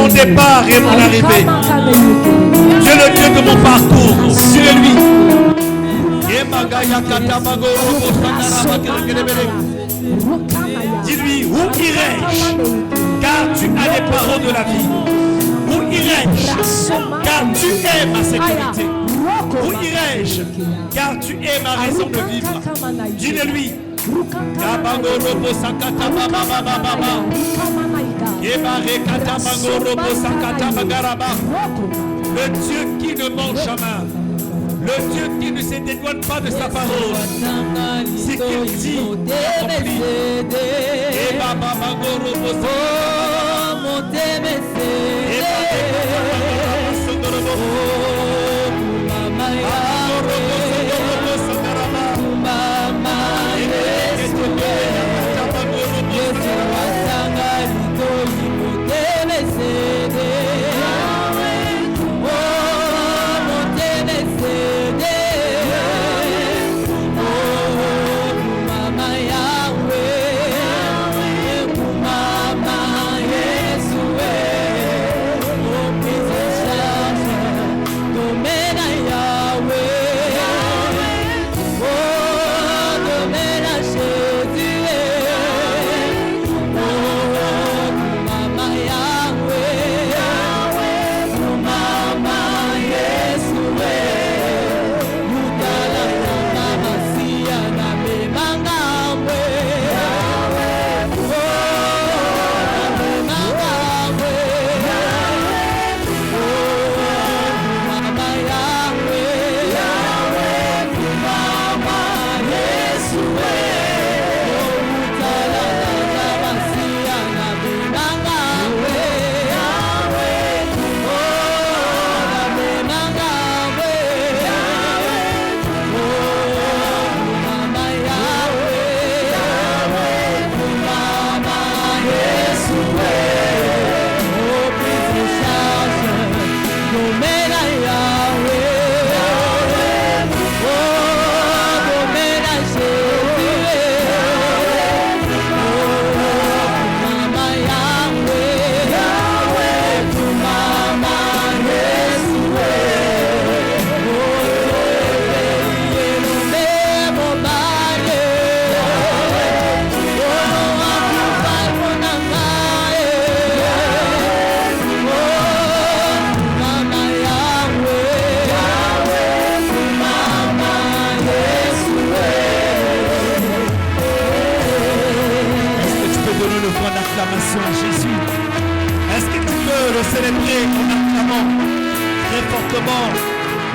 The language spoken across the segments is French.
mon départ et mon arrivée. Tu es le Dieu de mon parcours. Tu es lui. Dis-lui, où irai-je? Car tu as les paroles de la vie. Où irai-je? Car tu es ma sécurité. Où irai-je? Car tu es ma raison de vivre. Dis-le-lui. Le Dieu qui ne ment jamais. Le Dieu qui ne se dédouane pas de sa parole. C'est qu'il dit, accompli.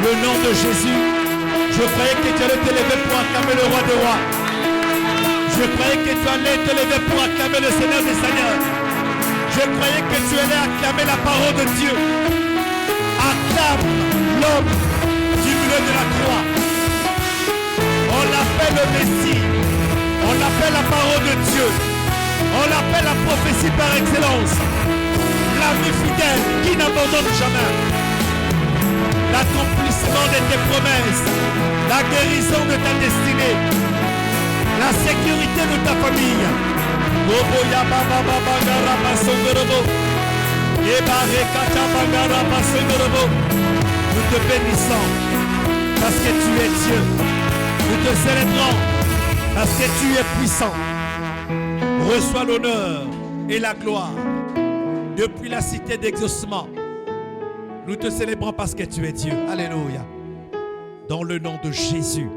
Le nom de Jésus. Je croyais que tu allais te lever pour acclamer le roi des rois. Je croyais que tu allais te lever pour acclamer le Seigneur des seigneurs. Je croyais que tu allais acclamer la parole de Dieu. Acclame l'homme du milieu de la croix. On l'appelle le Messie. On l'appelle la parole de Dieu. On l'appelle la prophétie par excellence. L'ami fidèle qui n'abandonne jamais. L'accomplissement de tes promesses, la guérison de ta destinée, la sécurité de ta famille. Nous te bénissons parce que tu es Dieu. Nous te célébrons parce que tu es puissant. Reçois l'honneur et la gloire depuis la cité d'exaucement. Nous te célébrons parce que tu es Dieu. Alléluia. Dans le nom de Jésus.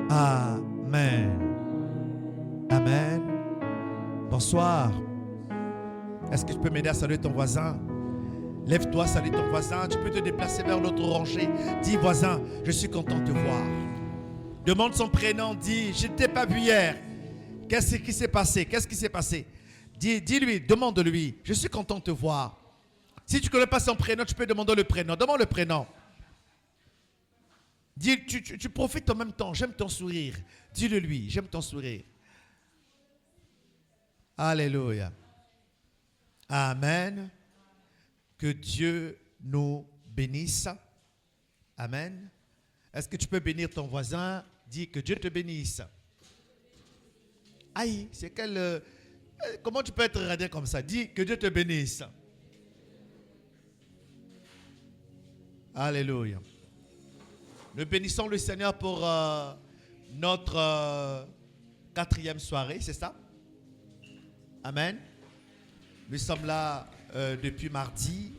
Amen. Amen. Bonsoir. Est-ce que tu peux m'aider à saluer ton voisin? Lève-toi, salue ton voisin. Tu peux te déplacer vers l'autre rangée. Dis, voisin, je suis content de te voir. Demande son prénom. Dis, je ne t'ai pas vu hier. Qu'est-ce qui s'est passé? Qu'est-ce qui s'est passé? Dis-lui, demande-lui. Je suis content de te voir. Si tu ne connais pas son prénom, tu peux demander le prénom. Demande le prénom. Dis, tu profites en même temps. J'aime ton sourire. Dis-le lui. J'aime ton sourire. Alléluia. Amen. Que Dieu nous bénisse. Amen. Est-ce que tu peux bénir ton voisin? Dis que Dieu te bénisse. Aïe, c'est quel... comment tu peux être radin comme ça? Dis que Dieu te bénisse. Alléluia. Nous bénissons le Seigneur pour notre quatrième soirée, c'est ça? Amen. Nous sommes là depuis mardi,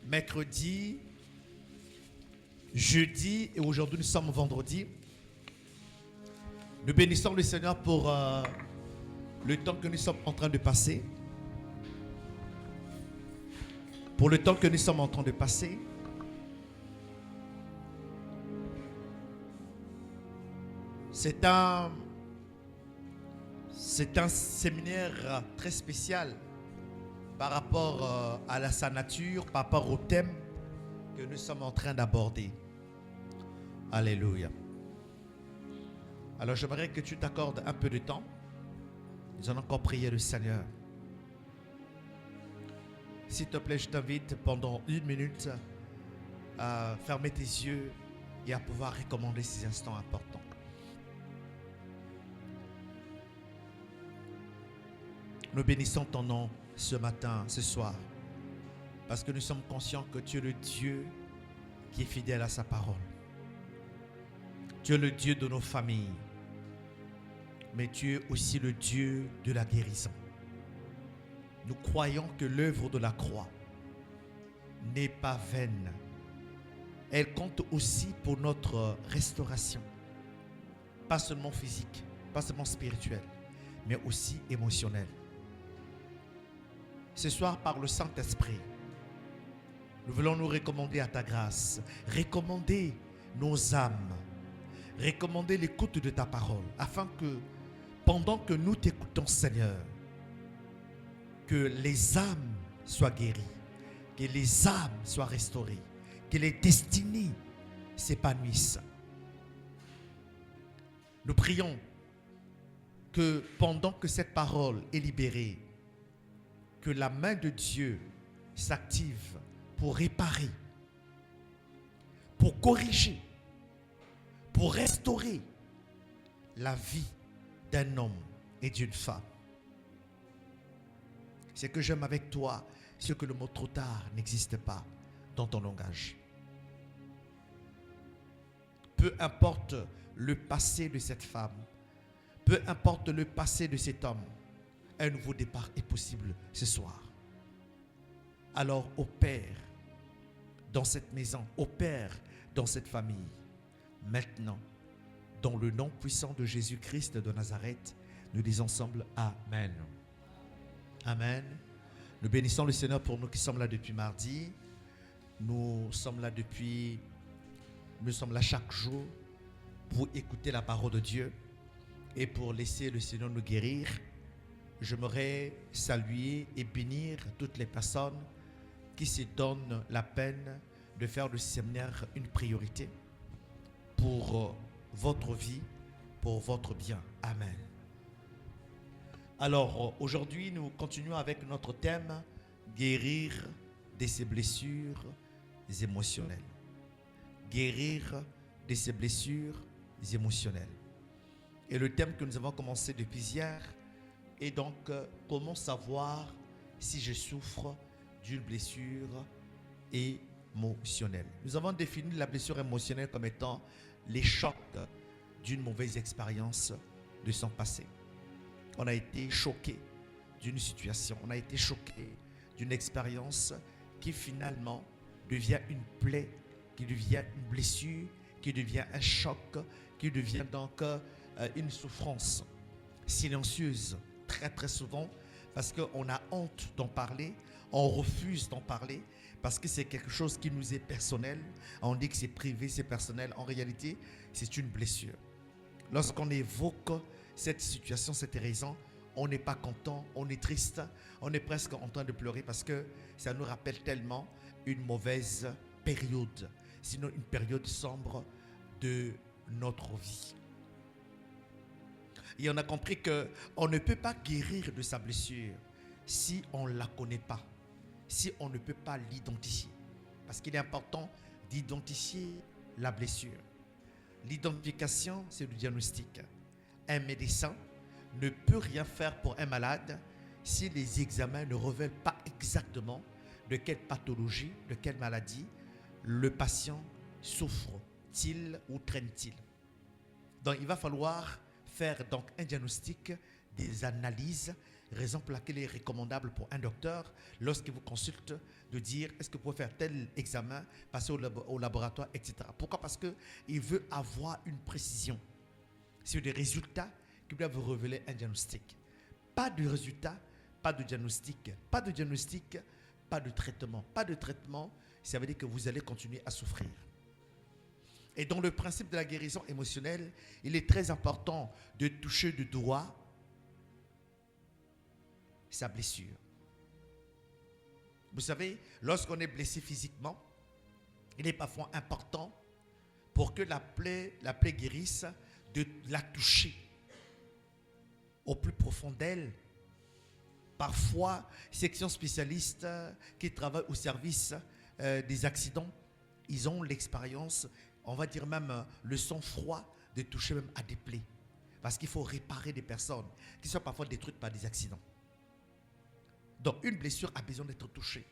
mercredi, jeudi et aujourd'hui nous sommes vendredi. Nous bénissons le Seigneur pour le temps que nous sommes en train de passer. Pour le temps que nous sommes en train de passer. C'est un séminaire très spécial par rapport à sa nature, par rapport au thème que nous sommes en train d'aborder. Alléluia. Alors j'aimerais que tu t'accordes un peu de temps. Nous allons encore prier le Seigneur. S'il te plaît, je t'invite pendant 1 minute à fermer tes yeux et à pouvoir recommander ces instants importants. Nous bénissons ton nom ce matin, ce soir, parce que nous sommes conscients que tu es le Dieu qui est fidèle à sa parole. Tu es le Dieu de nos familles, mais tu es aussi le Dieu de la guérison. Nous croyons que l'œuvre de la croix n'est pas vaine. Elle compte aussi pour notre restauration, pas seulement physique, pas seulement spirituelle, mais aussi émotionnelle. Ce soir, par le Saint-Esprit, nous voulons nous recommander à ta grâce, recommander nos âmes, recommander l'écoute de ta parole, afin que, pendant que nous t'écoutons, Seigneur, que les âmes soient guéries, que les âmes soient restaurées, que les destinées s'épanouissent. Nous prions que pendant que cette parole est libérée, que la main de Dieu s'active pour réparer, pour corriger, pour restaurer la vie d'un homme et d'une femme. Ce que j'aime avec toi, c'est que le mot trop tard n'existe pas dans ton langage. Peu importe le passé de cette femme, peu importe le passé de cet homme, un nouveau départ est possible ce soir. Alors opère dans cette maison, opère dans cette famille. Maintenant, dans le nom puissant de Jésus-Christ de Nazareth, nous disons ensemble Amen. Amen. Nous bénissons le Seigneur pour nous qui sommes là depuis mardi. Nous sommes là chaque jour pour écouter la parole de Dieu et pour laisser le Seigneur nous guérir. J'aimerais saluer et bénir toutes les personnes qui se donnent la peine de faire le séminaire une priorité pour votre vie, pour votre bien. Amen. Alors, aujourd'hui, nous continuons avec notre thème « Guérir de ses blessures émotionnelles ». Guérir de ses blessures émotionnelles. Et le thème que nous avons commencé depuis hier est donc « Comment savoir si je souffre d'une blessure émotionnelle ». Nous avons défini la blessure émotionnelle comme étant les chocs d'une mauvaise expérience de son passé. On a été choqué d'une situation, on a été choqué d'une expérience qui finalement devient une plaie, qui devient une blessure, qui devient un choc, qui devient donc une souffrance silencieuse très très souvent parce qu'on a honte d'en parler, on refuse d'en parler parce que c'est quelque chose qui nous est personnel. On dit que c'est privé, c'est personnel. En réalité, c'est une blessure. Lorsqu'on évoque cette situation, cette raison, on n'est pas content, on est triste, on est presque en train de pleurer parce que ça nous rappelle tellement une mauvaise période, sinon une période sombre de notre vie. Et on a compris qu'on ne peut pas guérir de sa blessure si on ne la connaît pas, si on ne peut pas l'identifier. Parce qu'il est important d'identifier la blessure. L'identification, c'est le diagnostic. Un médecin ne peut rien faire pour un malade si les examens ne révèlent pas exactement de quelle pathologie, de quelle maladie le patient souffre-t-il ou traîne-t-il. Donc il va falloir faire donc un diagnostic, des analyses, raison pour laquelle il est recommandable pour un docteur, lorsqu'il vous consulte, de dire est-ce que vous pouvez faire tel examen, passer au laboratoire, etc. Pourquoi? Parce qu'il veut avoir une précision sur des résultats qui doivent vous révéler un diagnostic. Pas de résultat, pas de diagnostic, pas de diagnostic, pas de traitement. Pas de traitement, ça veut dire que vous allez continuer à souffrir. Et dans le principe de la guérison émotionnelle, il est très important de toucher du doigt sa blessure. Vous savez, lorsqu'on est blessé physiquement, il est parfois important pour que la plaie guérisse, de la toucher au plus profond d'elle. Parfois, section spécialistes qui travaillent au service des accidents, ils ont l'expérience, on va dire même le sang-froid de toucher même à des plaies. Parce qu'il faut réparer des personnes qui sont parfois détruites par des accidents. Donc une blessure a besoin d'être touchée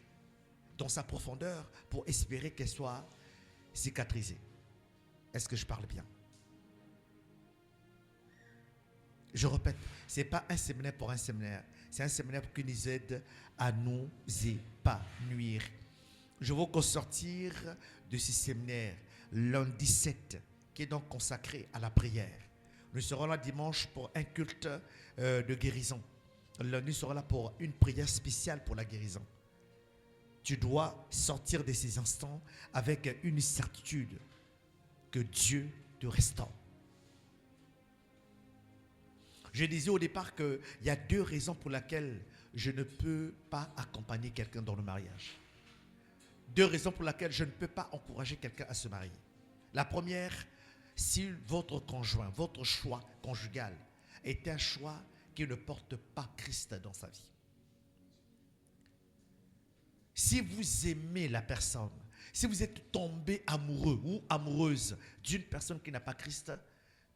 dans sa profondeur pour espérer qu'elle soit cicatrisée. Est-ce que je parle bien? Je répète, ce n'est pas un séminaire pour un séminaire. C'est un séminaire qui nous aide à nous épanouir. Je vais ressortir de ce séminaire lundi 7, qui est donc consacré à la prière. Nous serons là dimanche pour un culte de guérison. Lundi sera là pour une prière spéciale pour la guérison. Tu dois sortir de ces instants avec une certitude que Dieu te restaure. Je disais au départ qu'il y a 2 raisons pour lesquelles je ne peux pas accompagner quelqu'un dans le mariage. 2 raisons pour lesquelles je ne peux pas encourager quelqu'un à se marier. La première, si votre conjoint, votre choix conjugal est un choix qui ne porte pas Christ dans sa vie. Si vous aimez la personne, si vous êtes tombé amoureux ou amoureuse d'une personne qui n'a pas Christ,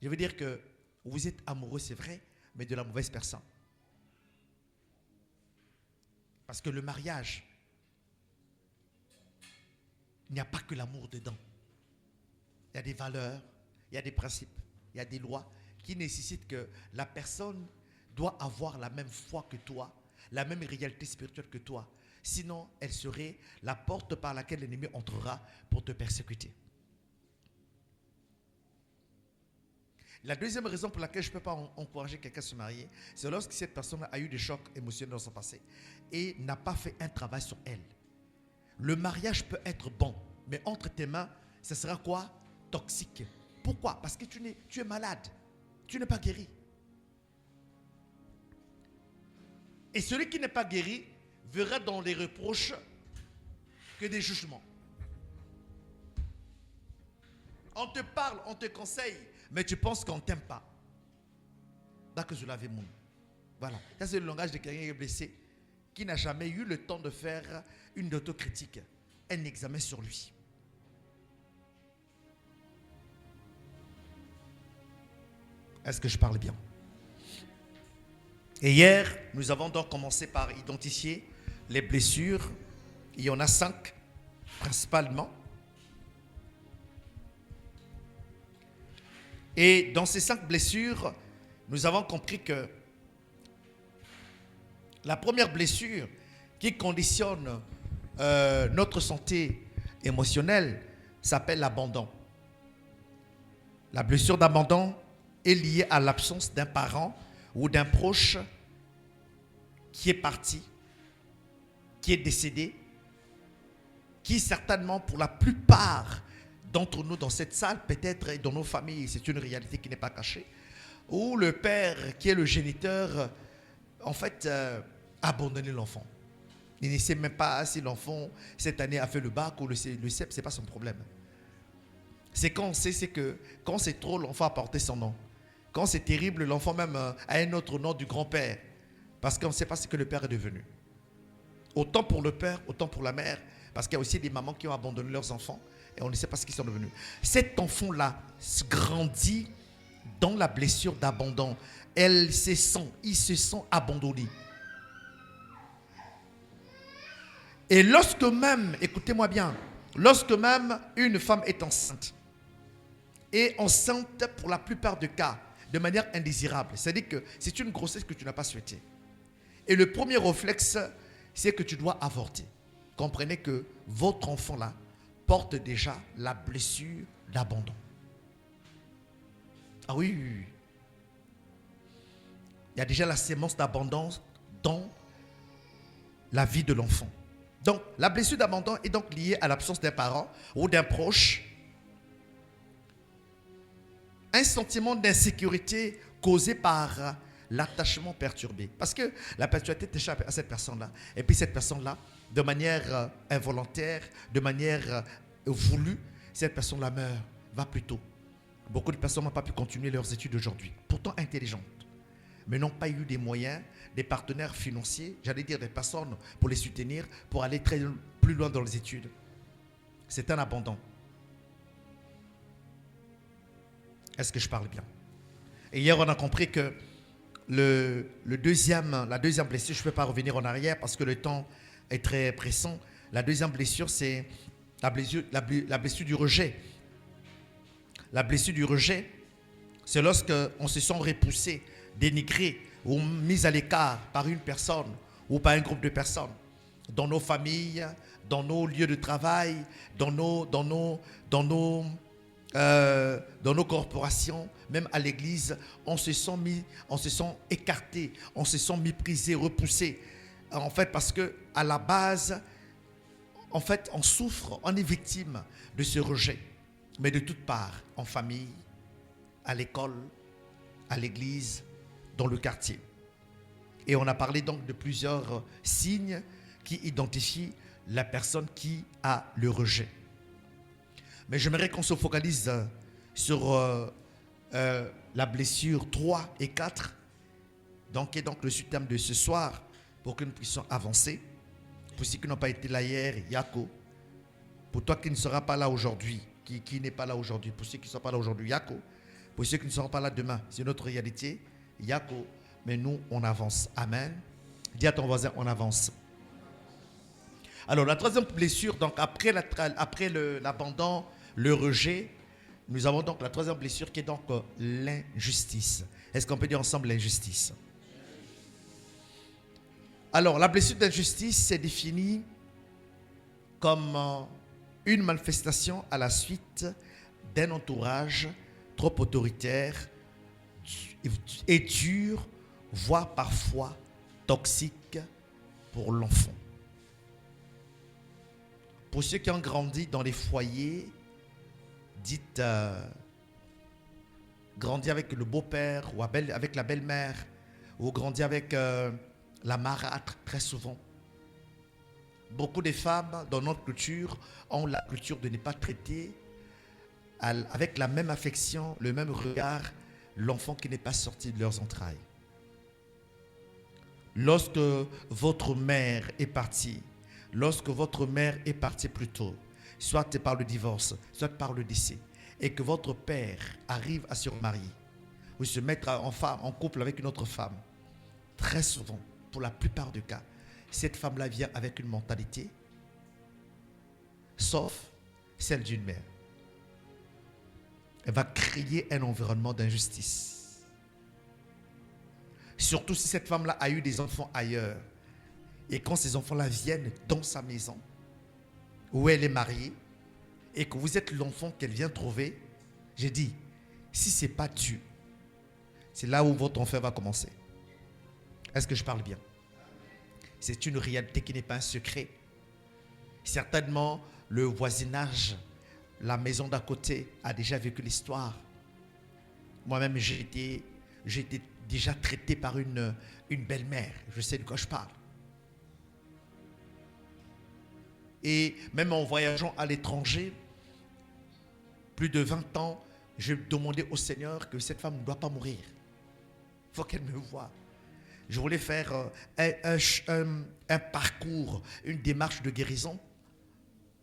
je veux dire que vous êtes amoureux, c'est vrai, mais de la mauvaise personne. Parce que le mariage, il n'y a pas que l'amour dedans. Il y a des valeurs, il y a des principes, il y a des lois qui nécessitent que la personne doit avoir la même foi que toi, la même réalité spirituelle que toi. Sinon, elle serait la porte par laquelle l'ennemi entrera pour te persécuter. La deuxième raison pour laquelle je ne peux pas encourager quelqu'un à se marier, c'est lorsque cette personne a eu des chocs émotionnels dans son passé et n'a pas fait un travail sur elle. Le mariage peut être bon, mais entre tes mains, ce sera quoi? Toxique. Pourquoi? Parce que tu es malade, tu n'es pas guéri. Et celui qui n'est pas guéri verra dans les reproches que des jugements. On te parle, on te conseille, mais tu penses qu'on ne t'aime pas. D'accord, je l'avais mon. Voilà. Ça, c'est le langage de quelqu'un qui est blessé, qui n'a jamais eu le temps de faire une autocritique, un examen sur lui. Est-ce que je parle bien? Et hier, nous avons donc commencé par identifier les blessures. Il y en a 5, principalement. Et dans ces 5 blessures, nous avons compris que la première blessure qui conditionne notre santé émotionnelle s'appelle l'abandon. La blessure d'abandon est liée à l'absence d'un parent ou d'un proche qui est parti, qui est décédé, qui certainement pour la plupart d'entre nous dans cette salle, peut-être et dans nos familles, c'est une réalité qui n'est pas cachée, où le père qui est le géniteur, en fait, a abandonné l'enfant. Il ne sait même pas si l'enfant, cette année, a fait le bac ou le CEP, ce n'est pas son problème. C'est quand on sait, c'est que quand c'est trop, l'enfant a porté son nom. Quand c'est terrible, l'enfant même a un autre nom du grand-père. Parce qu'on ne sait pas ce que le père est devenu. Autant pour le père, autant pour la mère. Parce qu'il y a aussi des mamans qui ont abandonné leurs enfants et on ne sait pas ce qu'ils sont devenus. Cet enfant-là grandit dans la blessure d'abandon. Il se sent abandonné. Et lorsque même, écoutez-moi bien, lorsque même une femme est enceinte, et enceinte pour la plupart des cas, de manière indésirable, c'est-à-dire que c'est une grossesse que tu n'as pas souhaitée. Et le premier réflexe, c'est que tu dois avorter. Comprenez que votre enfant-là porte déjà la blessure d'abandon. Ah oui, oui, oui. Il y a déjà la sémence d'abandon dans la vie de l'enfant. Donc, la blessure d'abandon est donc liée à l'absence d'un parent ou d'un proche. Un sentiment d'insécurité causé par l'attachement perturbé. Parce que la perturbation t'échappe à cette personne-là. Et puis cette personne-là, de manière involontaire, de manière voulue, cette personne-là meurt, va plus tôt. Beaucoup de personnes n'ont pas pu continuer leurs études aujourd'hui, pourtant intelligentes, mais n'ont pas eu des moyens, des partenaires financiers, j'allais dire des personnes pour les soutenir, pour aller plus loin dans les études. C'est un abandon. Est-ce que je parle bien? Et hier, on a compris que la deuxième blessure, je ne peux pas revenir en arrière parce que le temps est très pressant. La deuxième blessure, c'est la blessure du rejet. La blessure du rejet, c'est lorsque on se sent repoussé, dénigré ou mis à l'écart par une personne ou par un groupe de personnes. Dans nos familles, dans nos lieux de travail, dans nos corporations, même à l'église, on se sent écarté, on se sent méprisé, repoussé. En fait, parce que à la base, en fait, on souffre, on est victime de ce rejet. Mais de toutes parts, en famille, à l'école, à l'église, dans le quartier. Et on a parlé donc de plusieurs signes qui identifient la personne qui a le rejet. Mais j'aimerais qu'on se focalise sur la blessure 3 et 4, qui est donc le sous-thème de ce soir, pour que nous puissions avancer. Pour ceux qui n'ont pas été là hier, Yako. Pour toi qui ne seras pas là aujourd'hui, qui n'est pas là aujourd'hui, pour ceux qui ne sont pas là aujourd'hui, Yako. Pour ceux qui ne seront pas là demain, c'est notre réalité, Yako. Mais nous, on avance. Amen. Dis à ton voisin, on avance. Alors, la troisième blessure, donc après l'abandon, le rejet, nous avons donc la troisième blessure qui est donc l'injustice. Est-ce qu'on peut dire ensemble l'injustice? Alors, la blessure d'injustice, c'est défini comme une manifestation à la suite d'un entourage trop autoritaire et dur, voire parfois toxique pour l'enfant. Pour ceux qui ont grandi dans les foyers, dites grandi avec le beau-père ou avec la belle-mère, ou grandi avec la marâtre très souvent. Beaucoup de femmes dans notre culture ont la culture de ne pas traiter avec la même affection, le même regard, l'enfant qui n'est pas sorti de leurs entrailles. Lorsque votre mère est partie, plus tôt, soit par le divorce, soit par le décès, et que votre père arrive à se remarier, ou se mettre en couple avec une autre femme, très souvent, pour la plupart des cas, cette femme-là vient avec une mentalité, sauf celle d'une mère. Elle va créer un environnement d'injustice. Surtout si cette femme-là a eu des enfants ailleurs. Et quand ces enfants-là viennent dans sa maison, où elle est mariée, et que vous êtes l'enfant qu'elle vient trouver, j'ai dit, si ce n'est pas Dieu, c'est là où votre enfer va commencer. Est-ce que je parle bien? C'est une réalité qui n'est pas un secret. Certainement, le voisinage, la maison d'à côté a déjà vécu l'histoire. Moi-même, j'ai été déjà traité par une belle-mère. Je sais de quoi je parle. Et même en voyageant à l'étranger, plus de 20 ans, je demandais au Seigneur que cette femme ne doit pas mourir. Il faut qu'elle me voie. Je voulais faire un parcours, une démarche de guérison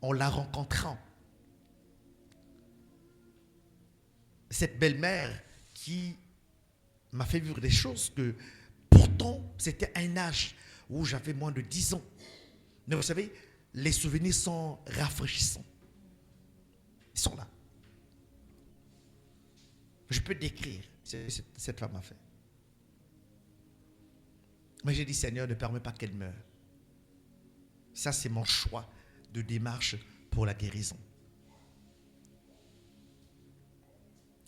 en la rencontrant. Cette belle-mère qui m'a fait vivre des choses que pourtant c'était un âge où j'avais moins de 10 ans. Mais vous savez, les souvenirs sont rafraîchissants. Ils sont là. Je peux décrire ce que cette femme a fait. Mais j'ai dit, Seigneur, ne permets pas qu'elle meure. Ça, c'est mon choix de démarche pour la guérison.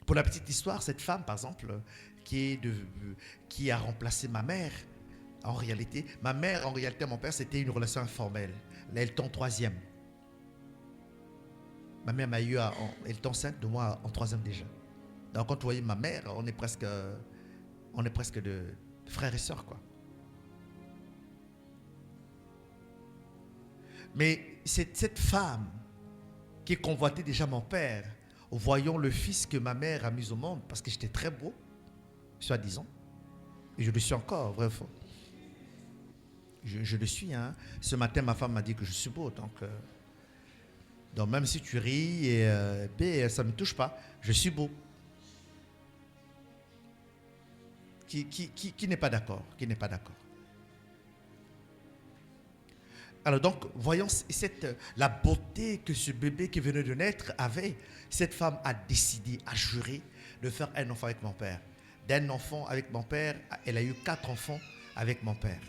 Pour la petite histoire, cette femme, par exemple, qui a remplacé ma mère, en réalité, mon père, c'était une relation informelle. Là, elle est en 3e. Ma mère m'a eu, elle est enceinte de moi en 3e déjà. Donc, quand vous voyez ma mère, on est presque de frères et sœurs, quoi. Mais cette femme qui convoitait déjà mon père, voyant le fils que ma mère a mis au monde, parce que j'étais très beau, soi-disant, et je le suis encore, vrai ou faux. Je le suis. Hein. Ce matin, ma femme m'a dit que je suis beau, donc même si tu ris, et ça ne me touche pas, je suis beau. Qui n'est pas d'accord? Qui n'est pas d'accord? Alors donc, voyons la beauté que ce bébé qui venait de naître avait. Cette femme a décidé, a juré de faire un enfant avec mon père. D'un enfant avec mon père, elle a eu 4 enfants avec mon père.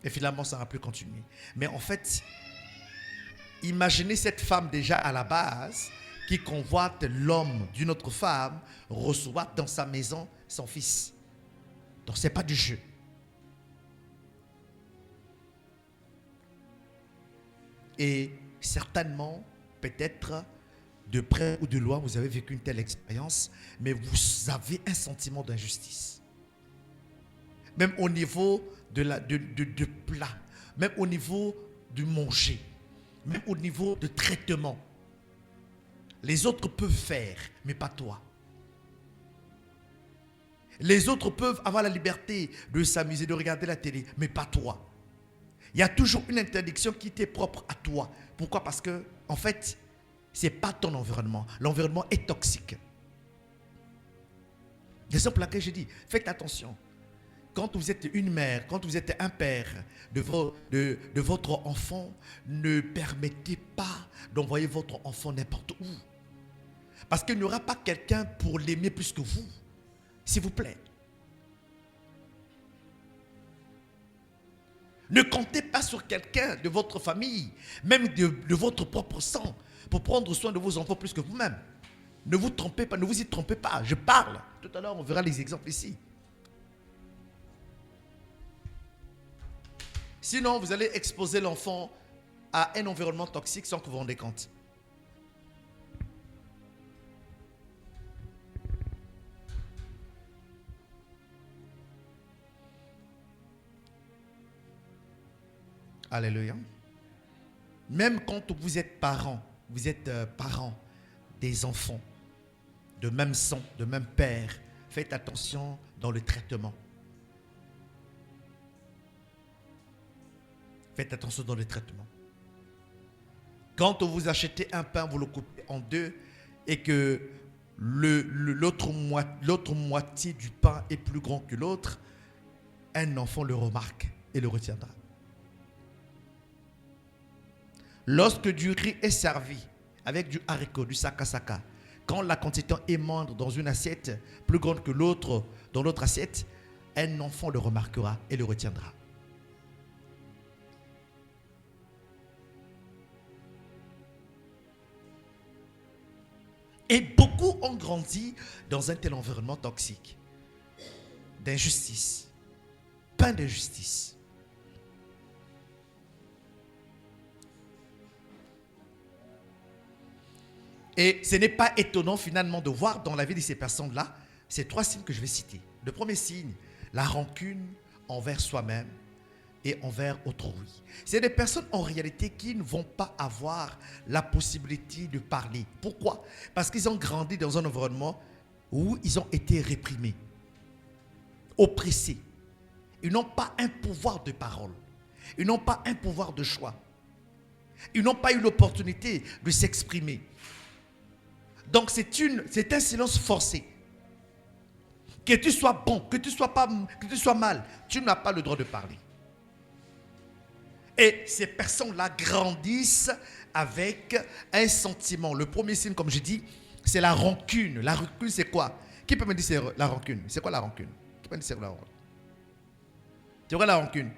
Et finalement, ça n'a plus continué. Mais en fait, imaginez cette femme déjà à la base qui convoite l'homme d'une autre femme, reçoit dans sa maison son fils. Donc, ce n'est pas du jeu. Et certainement, peut-être, de près ou de loin, vous avez vécu une telle expérience, mais vous avez un sentiment d'injustice. Même au niveau de plat, même au niveau du manger, même au niveau de traitement. Les autres peuvent faire, mais pas toi. Les autres peuvent avoir la liberté de s'amuser, de regarder la télé, mais pas toi. Il y a toujours une interdiction qui t'est propre à toi. Pourquoi? Parce que, en fait, ce n'est pas ton environnement. L'environnement est toxique. C'est pour laquelle je dis, faites attention. Quand vous êtes une mère, quand vous êtes un père de votre enfant, ne permettez pas d'envoyer votre enfant n'importe où. Parce qu'il n'y aura pas quelqu'un pour l'aimer plus que vous. S'il vous plaît. Ne comptez pas sur quelqu'un de votre famille, même de votre propre sang, pour prendre soin de vos enfants plus que vous-même. Ne vous trompez pas, ne vous y trompez pas. Je parle. Tout à l'heure, on verra les exemples ici. Sinon, vous allez exposer l'enfant à un environnement toxique sans que vous vous rendez compte. Alléluia. Même quand vous êtes parents des enfants de même sang, de même père, faites attention dans le traitement. Faites attention dans le traitement. Quand vous achetez un pain, vous le coupez en deux et que l'autre moitié du pain est plus grand que l'autre, un enfant le remarque et le retiendra. Lorsque du riz est servi avec du haricot, du saka-saka, quand la quantité est moindre dans une assiette, plus grande que l'autre dans l'autre assiette, un enfant le remarquera et le retiendra. Et beaucoup ont grandi dans un tel environnement toxique, d'injustice, plein d'injustice. Et ce n'est pas étonnant finalement de voir dans la vie de ces personnes-là ces 3 signes que je vais citer. Le premier signe, la rancune envers soi-même et envers autrui. C'est des personnes en réalité qui ne vont pas avoir la possibilité de parler. Pourquoi? Parce qu'ils ont grandi dans un environnement où ils ont été réprimés, oppressés. Ils n'ont pas un pouvoir de parole. Ils n'ont pas un pouvoir de choix. Ils n'ont pas eu l'opportunité de s'exprimer. Donc c'est un silence forcé. Que tu sois bon, que tu sois mal, tu n'as pas le droit de parler. Et ces personnes-là grandissent avec un sentiment. Le premier signe, comme je dis, c'est la rancune. La rancune, c'est quoi? Qui peut me dire c'est la rancune? C'est quoi la rancune? Qui peut me dire c'est la rancune? C'est quoi la rancune?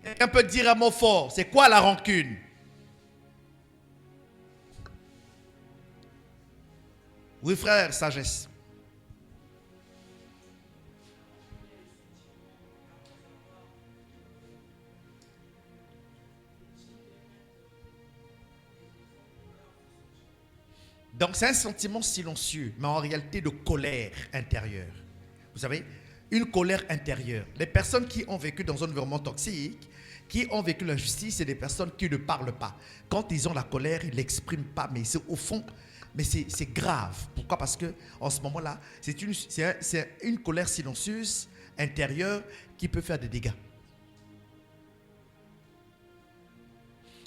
Quelqu'un peut dire un mot fort. C'est quoi la rancune? Oui, frère, sagesse. Donc c'est un sentiment silencieux, mais en réalité de colère intérieure. Vous savez, une colère intérieure. Les personnes qui ont vécu dans un environnement toxique, qui ont vécu l'injustice, c'est des personnes qui ne parlent pas. Quand ils ont la colère, ils ne l'expriment pas, mais c'est au fond, mais c'est grave. Pourquoi? Parce qu'en ce moment-là, c'est une colère silencieuse, intérieure, qui peut faire des dégâts.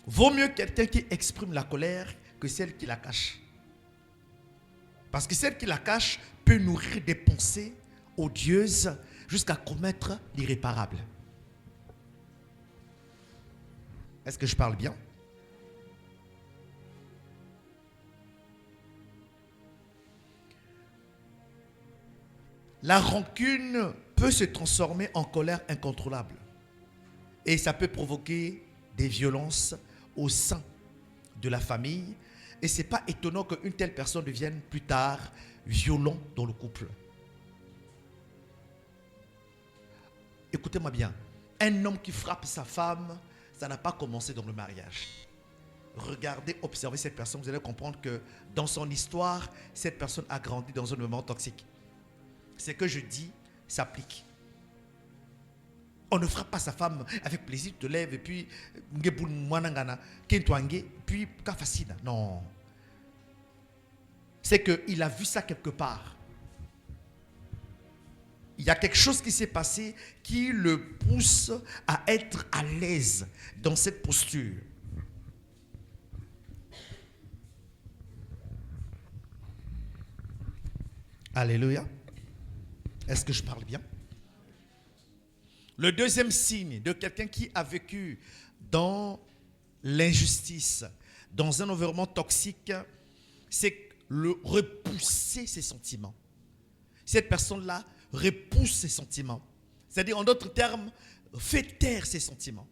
Vaut mieux quelqu'un qui exprime la colère que celle qui la cache. Parce que celle qui la cache peut nourrir des pensées odieuses jusqu'à commettre l'irréparable. Est-ce que je parle bien? La rancune peut se transformer en colère incontrôlable. Et ça peut provoquer des violences au sein de la famille. Et ce n'est pas étonnant qu'une telle personne devienne plus tard violent dans le couple. Écoutez-moi bien. Un homme qui frappe sa femme, ça n'a pas commencé dans le mariage. Regardez, observez cette personne, vous allez comprendre que dans son histoire, cette personne a grandi dans un environnement toxique. Ce que je dis s'applique. On ne frappe pas sa femme avec plaisir, tu te lèves et puis puis non. C'est qu'il a vu ça quelque part. Il y a quelque chose qui s'est passé qui le pousse à être à l'aise dans cette posture. Alléluia. Est-ce que je parle bien? Le deuxième signe de quelqu'un qui a vécu dans l'injustice, dans un environnement toxique, c'est repousser ses sentiments. Cette personne-là repousse ses sentiments. C'est-à-dire, en d'autres termes, fait taire ses sentiments.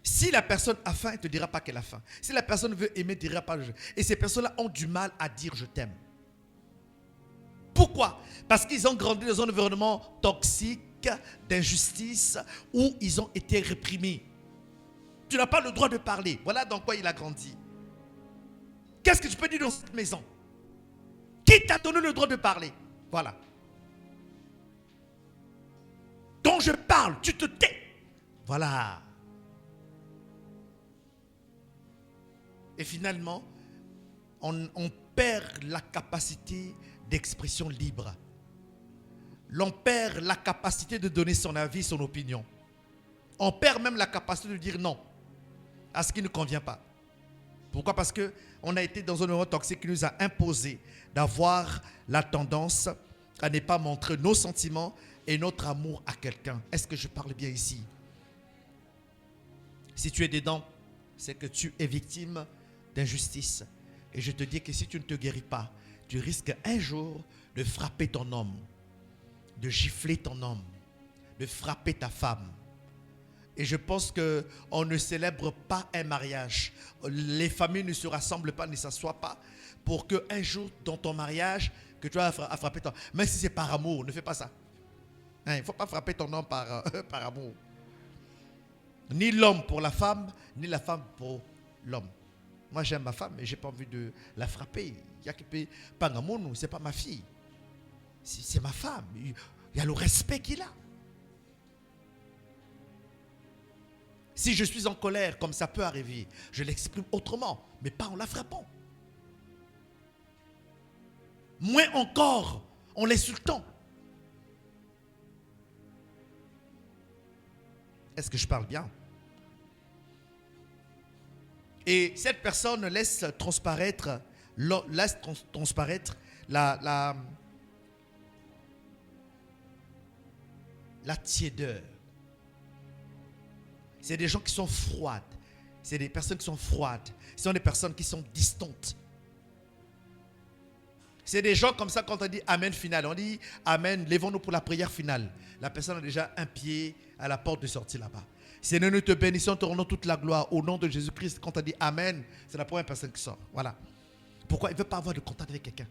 Si la personne a faim, elle ne te dira pas qu'elle a faim. Si la personne veut aimer, elle ne dira pas. Et ces personnes-là ont du mal à dire je t'aime. Pourquoi? Parce qu'ils ont grandi dans un environnement toxique, d'injustice, où ils ont été réprimés. Tu n'as pas le droit de parler. Voilà dans quoi il a grandi. Qu'est-ce que tu peux dire dans cette maison? Qui t'a donné le droit de parler? Voilà. Quand je parle, tu te tais. Voilà. Et finalement, on perd la capacité d'expression libre. L'on perd la capacité de donner son avis, son opinion. On perd même la capacité de dire non à ce qui ne convient pas. Pourquoi? Parce qu'on a été dans un environnement toxique qui nous a imposé d'avoir la tendance à ne pas montrer nos sentiments et notre amour à quelqu'un. Est-ce que je parle bien ici? Si tu es dedans, c'est que tu es victime d'injustice. Et je te dis que si tu ne te guéris pas, tu risques un jour de frapper ton homme, de gifler ton homme, de frapper ta femme. Et je pense qu'on ne célèbre pas un mariage. Les familles ne se rassemblent pas, ne s'assoient pas pour qu'un jour dans ton mariage, que tu vas frapper ton homme. Même si c'est par amour, ne fais pas ça. Il ne faut pas frapper ton homme par amour. Ni l'homme pour la femme, ni la femme pour l'homme. Moi j'aime ma femme, mais je n'ai pas envie de la frapper. Il y a qui peut pas d'amour, ce n'est pas ma fille. C'est ma femme. Il y a le respect qu'il a. Si je suis en colère, comme ça peut arriver, je l'exprime autrement, mais pas en la frappant. Moins encore en l'insultant. Est-ce que je parle bien? Et cette personne laisse transparaître la tiédeur. C'est des gens qui sont froides. C'est des personnes qui sont froides. Ce sont des personnes qui sont distantes. C'est des gens comme ça, quand on dit Amen final, on dit Amen, lèvons-nous pour la prière finale. La personne a déjà un pied à la porte de sortie là-bas. Seigneur, nous te bénissons, te rendons toute la gloire au nom de Jésus-Christ. Quand on dit Amen, c'est la première personne qui sort. Voilà. Pourquoi il ne veut pas avoir de contact avec quelqu'un?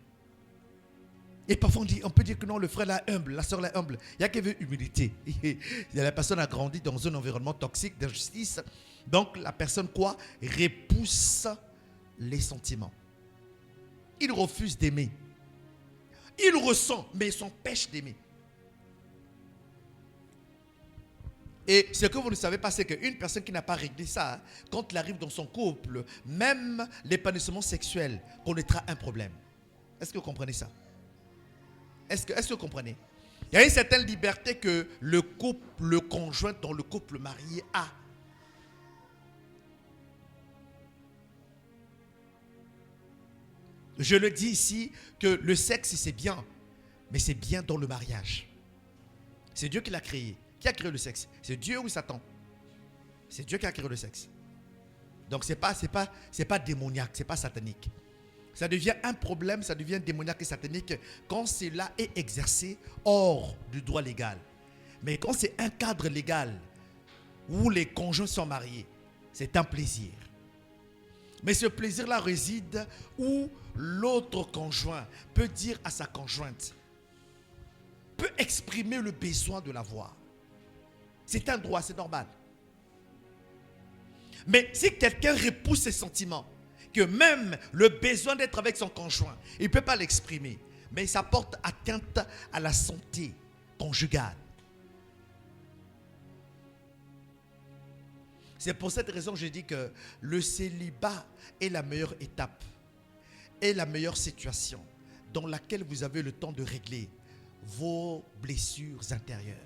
Et parfois on peut dire que non, le frère est humble, la soeur est humble. Il y a qui veut humilité. La personne a grandi dans un environnement toxique, d'injustice. Donc la personne quoi? Repousse les sentiments. Il refuse d'aimer. Il ressent, mais il s'empêche d'aimer. Et ce que vous ne savez pas, c'est qu'une personne qui n'a pas réglé ça, quand elle arrive dans son couple, même l'épanouissement sexuel connaîtra un problème. Est-ce que vous comprenez ça? Est-ce que vous comprenez? Il y a une certaine liberté que le conjoint dans le couple marié a. Je le dis ici que le sexe c'est bien, mais c'est bien dans le mariage. C'est Dieu qui l'a créé. Qui a créé le sexe? C'est Dieu ou Satan? C'est Dieu qui a créé le sexe. Donc c'est pas démoniaque, c'est pas satanique. Ça devient un problème, ça devient démoniaque et satanique quand cela est exercé hors du droit légal. Mais quand c'est un cadre légal où les conjoints sont mariés, c'est un plaisir. Mais ce plaisir-là réside où l'autre conjoint peut dire à sa conjointe, peut exprimer le besoin de la voir. C'est un droit, c'est normal. Mais si quelqu'un repousse ses sentiments, que même le besoin d'être avec son conjoint, il ne peut pas l'exprimer, mais ça porte atteinte à la santé conjugale. C'est pour cette raison que je dis que le célibat est la meilleure étape, est la meilleure situation dans laquelle vous avez le temps de régler vos blessures intérieures.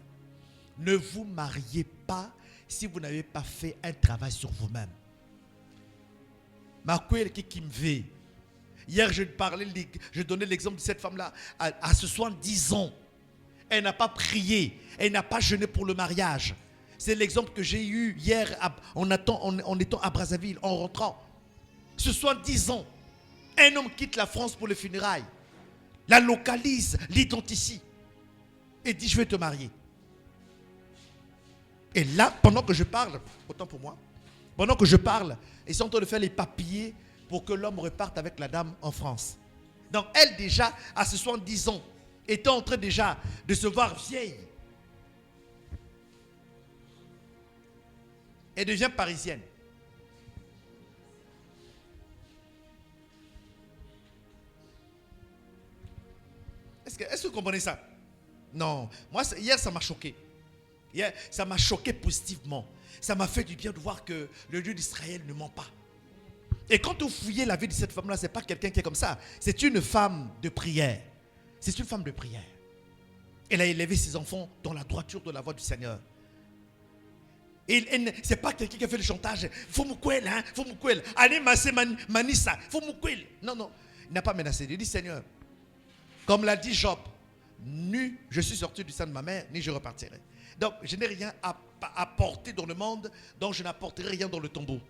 Ne vous mariez pas si vous n'avez pas fait un travail sur vous-même. Hier, je donnais l'exemple de cette femme-là à 70 ans. Elle n'a pas prié, elle n'a pas jeûné pour le mariage. C'est l'exemple que j'ai eu hier en étant à Brazzaville, en rentrant. 70 ans, un homme quitte la France pour les funérailles, la localise, l'identifie et dit je vais te marier. Et là, pendant que je parle, autant pour moi, pendant que je parle, ils sont en train de faire les papiers pour que l'homme reparte avec la dame en France. Donc elle déjà, à 70 ans, était en train déjà de se voir vieille. Elle devient parisienne. Est-ce que vous comprenez ça? Non. Moi, hier, ça m'a choqué. Hier, ça m'a choqué positivement. Ça m'a fait du bien de voir que le Dieu d'Israël ne ment pas. Et quand vous fouillez la vie de cette femme-là, ce n'est pas quelqu'un qui est comme ça. C'est une femme de prière. C'est une femme de prière. Elle a élevé ses enfants dans la droiture de la voie du Seigneur. Et ce n'est pas quelqu'un qui a fait le chantage. Faut moukwel, hein? Faut moukwel. Allez, massé manissa. Faut moukwel. Non, non. Il n'a pas menacé. Il dit, Seigneur, comme l'a dit Job, nu, je suis sorti du sein de ma mère, ni je repartirai. Donc, je n'ai rien à apporter dans le monde, donc je n'apporterai rien dans le tombeau.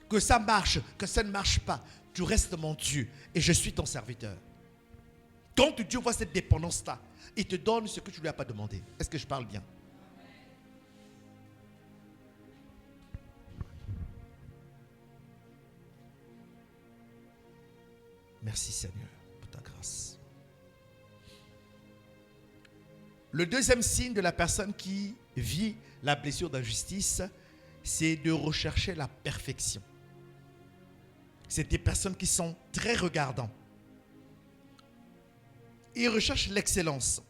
Que ça marche, que ça ne marche pas, tu restes mon Dieu et je suis ton serviteur. Quand Dieu voit cette dépendance-là, il te donne ce que tu ne lui as pas demandé. Est-ce que je parle bien? Merci Seigneur pour ta grâce. Le deuxième signe de la personne qui vit la blessure d'injustice, c'est de rechercher la perfection. C'est des personnes qui sont très regardants. Ils recherchent l'excellence.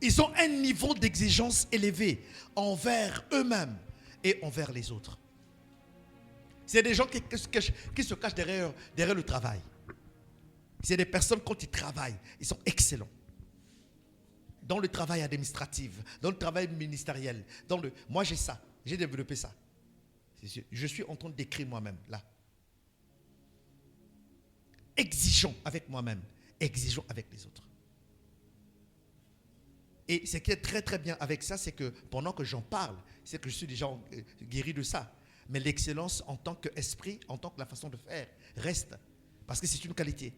Ils ont un niveau d'exigence élevé envers eux-mêmes et envers les autres. C'est des gens qui se cachent derrière le travail. C'est des personnes, quand ils travaillent, ils sont excellents. Dans le travail administratif, dans le travail ministériel. Moi, j'ai ça. J'ai développé ça. Je suis en train d'écrire moi-même, là. Exigeant avec moi-même. Exigeant avec les autres. Et ce qui est très très bien avec ça, c'est que pendant que j'en parle, c'est que je suis déjà guéri de ça. Mais l'excellence en tant qu'esprit, en tant que la façon de faire, reste. Parce que c'est une qualité.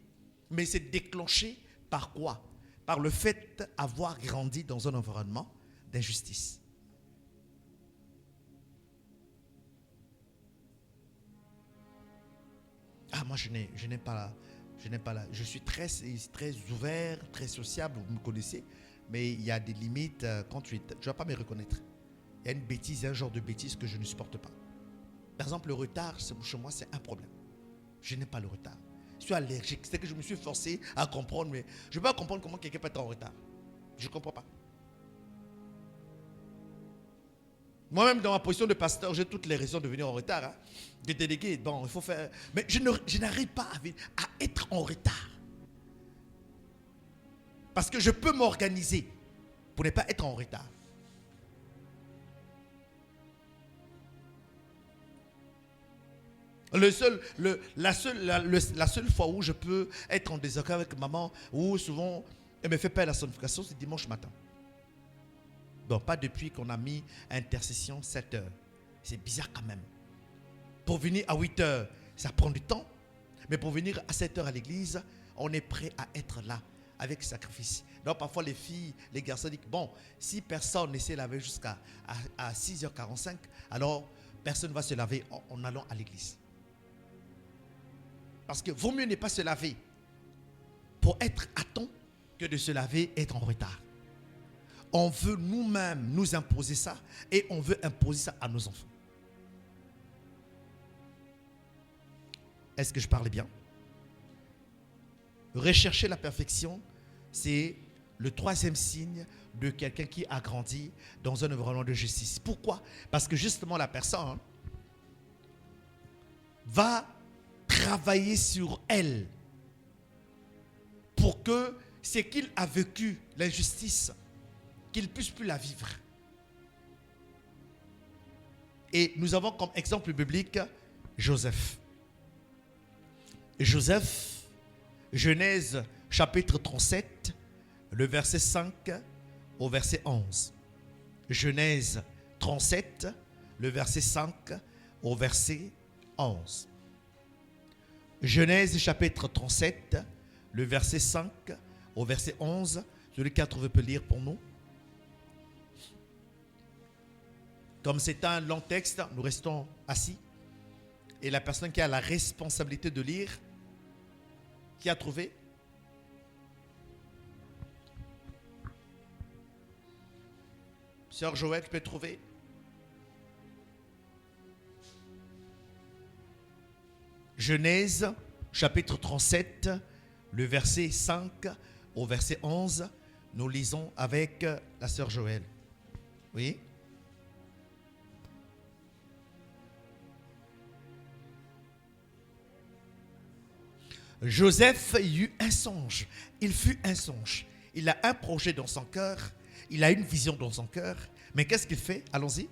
Mais c'est déclenché par quoi? Par le fait d'avoir grandi dans un environnement d'injustice. Ah, moi, je n'ai pas là. Je suis très ouvert, très sociable, vous me connaissez. Mais il y a des limites quand tu ne vas pas me reconnaître. Il y a une bêtise, un genre de bêtise que je ne supporte pas. Par exemple, le retard, chez moi, c'est un problème. Je n'ai pas le retard. Je suis allergique. C'est que je me suis forcé à comprendre, mais je ne peux pas comprendre comment quelqu'un peut être en retard. Je ne comprends pas. Moi-même, dans ma position de pasteur, j'ai toutes les raisons de venir en retard. Hein, de déléguer, bon, il faut faire... Mais je n'arrive pas à être en retard. Parce que je peux m'organiser pour ne pas être en retard. La seule fois où je peux être en désaccord avec maman, où souvent elle me fait perdre la sonnification, c'est dimanche matin. Donc pas depuis qu'on a mis intercession 7 heures. C'est bizarre quand même. Pour venir à 8 heures, ça prend du temps. Mais pour venir à 7 heures à l'église, on est prêt à être là avec sacrifice. Donc parfois les filles, les garçons disent, bon, si personne ne s'est lavé jusqu'à 6h45, alors personne ne va se laver en allant à l'église. Parce que vaut mieux ne pas se laver pour être à temps que de se laver et être en retard. On veut nous-mêmes nous imposer ça et on veut imposer ça à nos enfants. Est-ce que je parle bien? Rechercher la perfection, c'est le troisième signe de quelqu'un qui a grandi dans un environnement de justice. Pourquoi? Parce que justement la personne va travailler sur elle pour que ce qu'il a vécu, l'injustice, qu'il ne puisse plus la vivre. Et nous avons comme exemple biblique Joseph. Joseph, Genèse chapitre 37, le verset 5 au verset 11. Genèse 37, le verset 5 au verset 11. Genèse chapitre 37, le verset 5 au verset 11. Celui qui a trouvé peut lire pour nous. Comme c'est un long texte, nous restons assis. Et la personne qui a la responsabilité de lire, qui a trouvé? Sœur Joël, tu peux trouver? Genèse, chapitre 37, le verset 5 au verset 11. Nous lisons avec la sœur Joël. Oui? Joseph eut un songe. Il fut un songe. Il a un projet dans son cœur. Il a une vision dans son cœur. Mais qu'est-ce qu'il fait? Allons-y.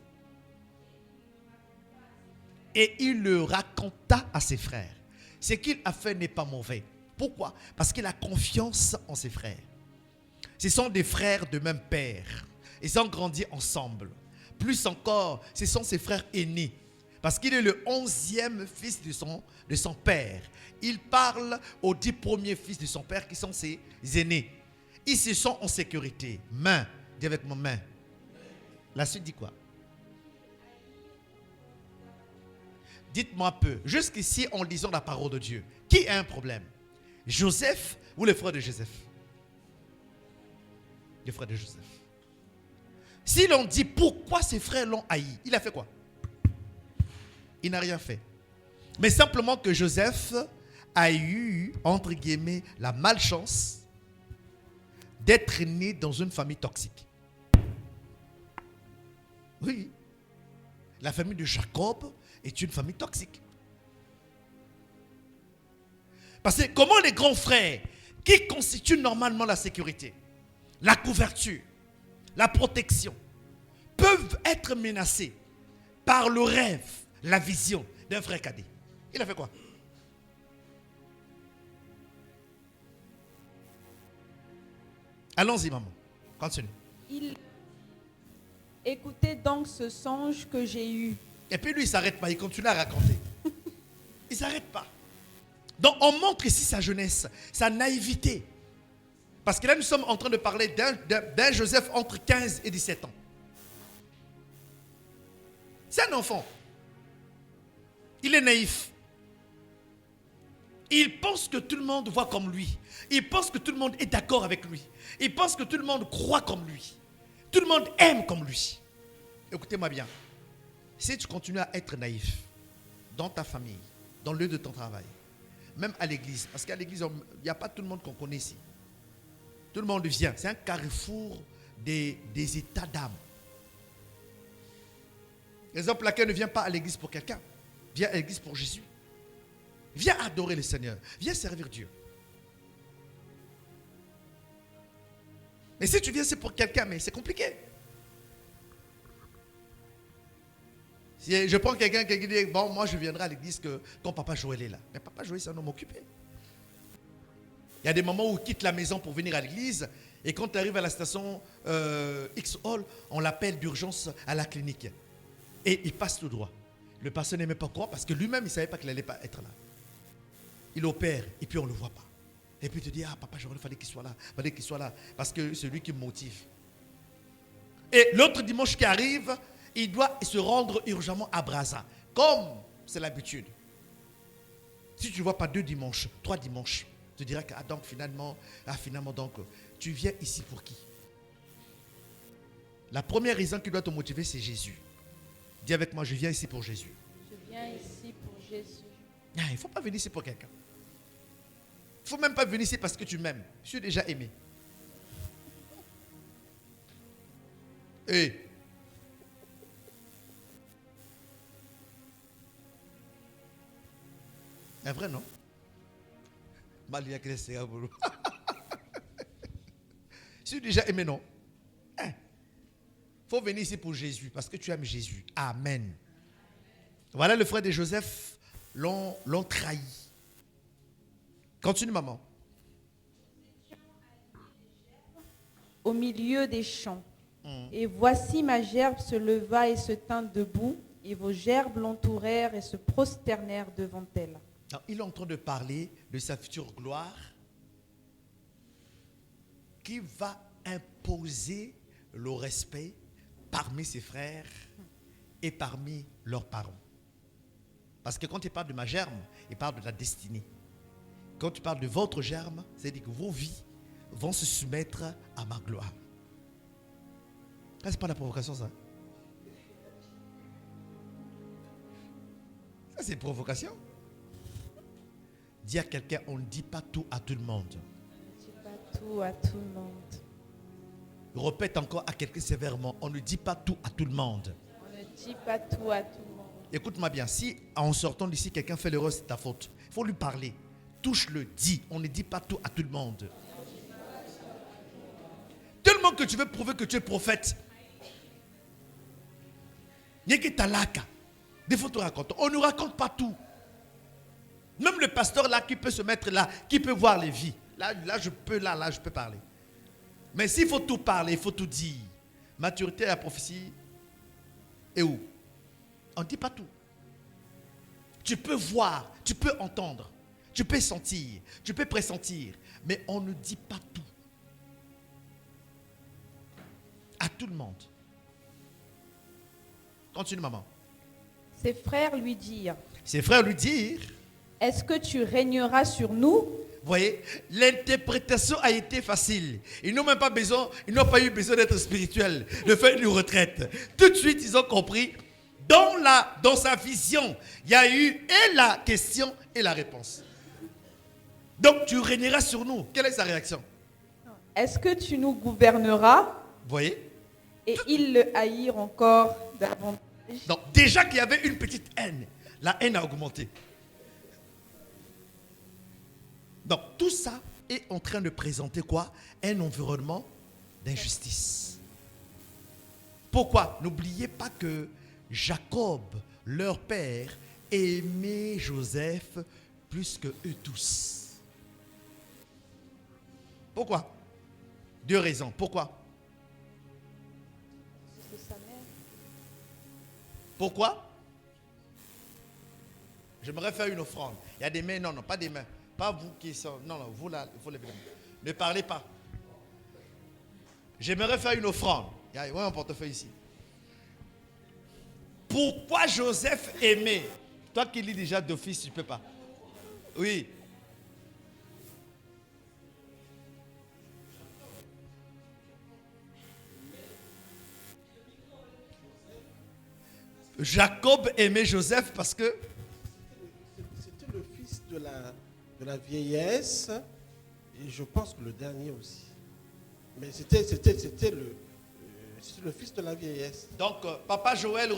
Et il le raconta à ses frères. Ce qu'il a fait n'est pas mauvais. Pourquoi? Parce qu'il a confiance en ses frères. Ce sont des frères de même père. Ils ont grandi ensemble. Plus encore, ce sont ses frères aînés. Parce qu'il est le 11e fils de son père. Il parle aux 10 premiers fils de son père qui sont ses aînés. Ils se sont en sécurité. Main, dis avec moi main. La suite dit quoi? Dites-moi un peu, jusqu'ici en lisant la parole de Dieu, qui a un problème? Joseph ou les frères de Joseph? Les frères de Joseph. Si l'on dit pourquoi ses frères l'ont haï, il a fait quoi? Il n'a rien fait. Mais simplement que Joseph a eu, entre guillemets, la malchance d'être né dans une famille toxique. Oui. La famille de Jacob est une famille toxique. Parce que comment les grands frères, qui constituent normalement la sécurité, la couverture, la protection, peuvent être menacés par le rêve, la vision d'un frère cadet? Il a fait quoi? Allons-y, maman. Continue. Il écoutez donc ce songe que j'ai eu. Et puis lui, il ne s'arrête pas, il continue à raconter. Il ne s'arrête pas. Donc on montre ici sa jeunesse, sa naïveté. Parce que là, nous sommes en train de parler d'un Joseph entre 15 et 17 ans. C'est un enfant. Il est naïf. Il pense que tout le monde voit comme lui. Il pense que tout le monde est d'accord avec lui. Il pense que tout le monde croit comme lui. Tout le monde aime comme lui. Écoutez-moi bien. Si tu continues à être naïf dans ta famille, dans le lieu de ton travail, même à l'église, parce qu'à l'église, il n'y a pas tout le monde qu'on connaît ici. Tout le monde vient. C'est un carrefour des états d'âme. Exemple, laquelle ne vient pas à l'église pour quelqu'un. Viens à l'église pour Jésus. Viens adorer le Seigneur. Viens servir Dieu. Mais si tu viens, c'est pour quelqu'un, mais c'est compliqué. Si je prends quelqu'un qui dit, bon, moi je viendrai à l'église quand Papa Joël est là. Mais Papa Joël, c'est un homme occupé. Il y a des moments où il quitte la maison pour venir à l'église. Et quand tu arrives à la station X-Hall, on l'appelle d'urgence à la clinique. Et il passe tout droit. Le pasteur n'aimait pas croire parce que lui-même, il ne savait pas qu'il n'allait pas être là. Il opère et puis on ne le voit pas. Et puis il te dit, ah Papa Joël, il fallait qu'il soit là. Il fallait qu'il soit là parce que c'est lui qui me motive. Et l'autre dimanche qui arrive, il doit se rendre urgemment à Brazza. Comme c'est l'habitude. Si tu ne vois pas 2 dimanches, 3 dimanches, tu diras que donc finalement, donc, tu viens ici pour qui? La première raison qui doit te motiver, c'est Jésus. Dis avec moi, je viens ici pour Jésus. Je viens ici pour Jésus. Il ne faut pas venir ici pour quelqu'un. Il ne faut même pas venir ici parce que tu m'aimes. Je suis déjà aimé. Et c'est vrai, non? Malia Kresse Abolo. Je suis déjà aimé, non? Il faut venir ici pour Jésus parce que tu aimes Jésus. Amen. Voilà, le frère de Joseph l'ont trahi. Continue, maman. Au milieu des champs. Et voici ma gerbe se leva et se tint debout, et vos gerbes l'entourèrent et se prosternèrent devant elle. Alors, il est en train de parler de sa future gloire qui va imposer le respect parmi ses frères et parmi leurs parents. Parce que quand il parle de ma germe, il parle de la destinée. Quand tu parles de votre germe, c'est-à-dire que vos vies vont se soumettre à ma gloire. Ce n'est pas la provocation, ça. Ça, c'est une provocation. Dis à quelqu'un, on ne dit pas tout à tout le monde. On ne dit pas tout à tout le monde. Répète encore à quelqu'un sévèrement, on ne dit pas tout à tout le monde. On ne dit pas tout à tout le monde. Écoute-moi bien, si en sortant d'ici, quelqu'un fait l'erreur, c'est ta faute. Il faut lui parler. Touche-le, dis. On ne dit pas tout à tout le monde. Tellement que tu veux prouver que tu es prophète. Des fois, tu racontes. On ne raconte pas tout. Même le pasteur là qui peut se mettre là, qui peut voir les vies. Là je peux parler. Mais s'il faut tout parler, il faut tout dire. Maturité à la prophétie. Et où? On ne dit pas tout. Tu peux voir, tu peux entendre, tu peux sentir, tu peux pressentir, mais on ne dit pas tout. À tout le monde. Continue, maman. Ses frères lui dirent. Ses frères lui dirent. Est-ce que tu régneras sur nous? Vous voyez, l'interprétation a été facile. Ils n'ont même pas besoin, ils n'ont pas eu besoin d'être spirituels, de faire une retraite. Tout de suite, ils ont compris. Dans sa vision, il y a eu et la question et la réponse. Donc, tu régneras sur nous. Quelle est sa réaction? Est-ce que tu nous gouverneras? Vous voyez? Et ils le haïrent encore davantage. Donc, déjà qu'il y avait une petite haine, la haine a augmenté. Donc, tout ça est en train de présenter quoi? Un environnement d'injustice. Pourquoi? N'oubliez pas que Jacob, leur père, aimait Joseph plus que eux tous. Pourquoi? 2 raisons. Pourquoi? Pourquoi? J'aimerais faire une offrande. Il y a des mains, non, pas des mains. Pas vous qui sont, non, vous là, il faut lever les mains. Ne parlez pas. J'aimerais faire une offrande. Il y a un portefeuille ici. Pourquoi Joseph aimait? Toi qui lis déjà d'office, tu ne peux pas. Oui. Jacob aimait Joseph parce que c'était le fils de la vieillesse et je pense que le dernier aussi. Mais c'était le fils de la vieillesse. donc papa Joël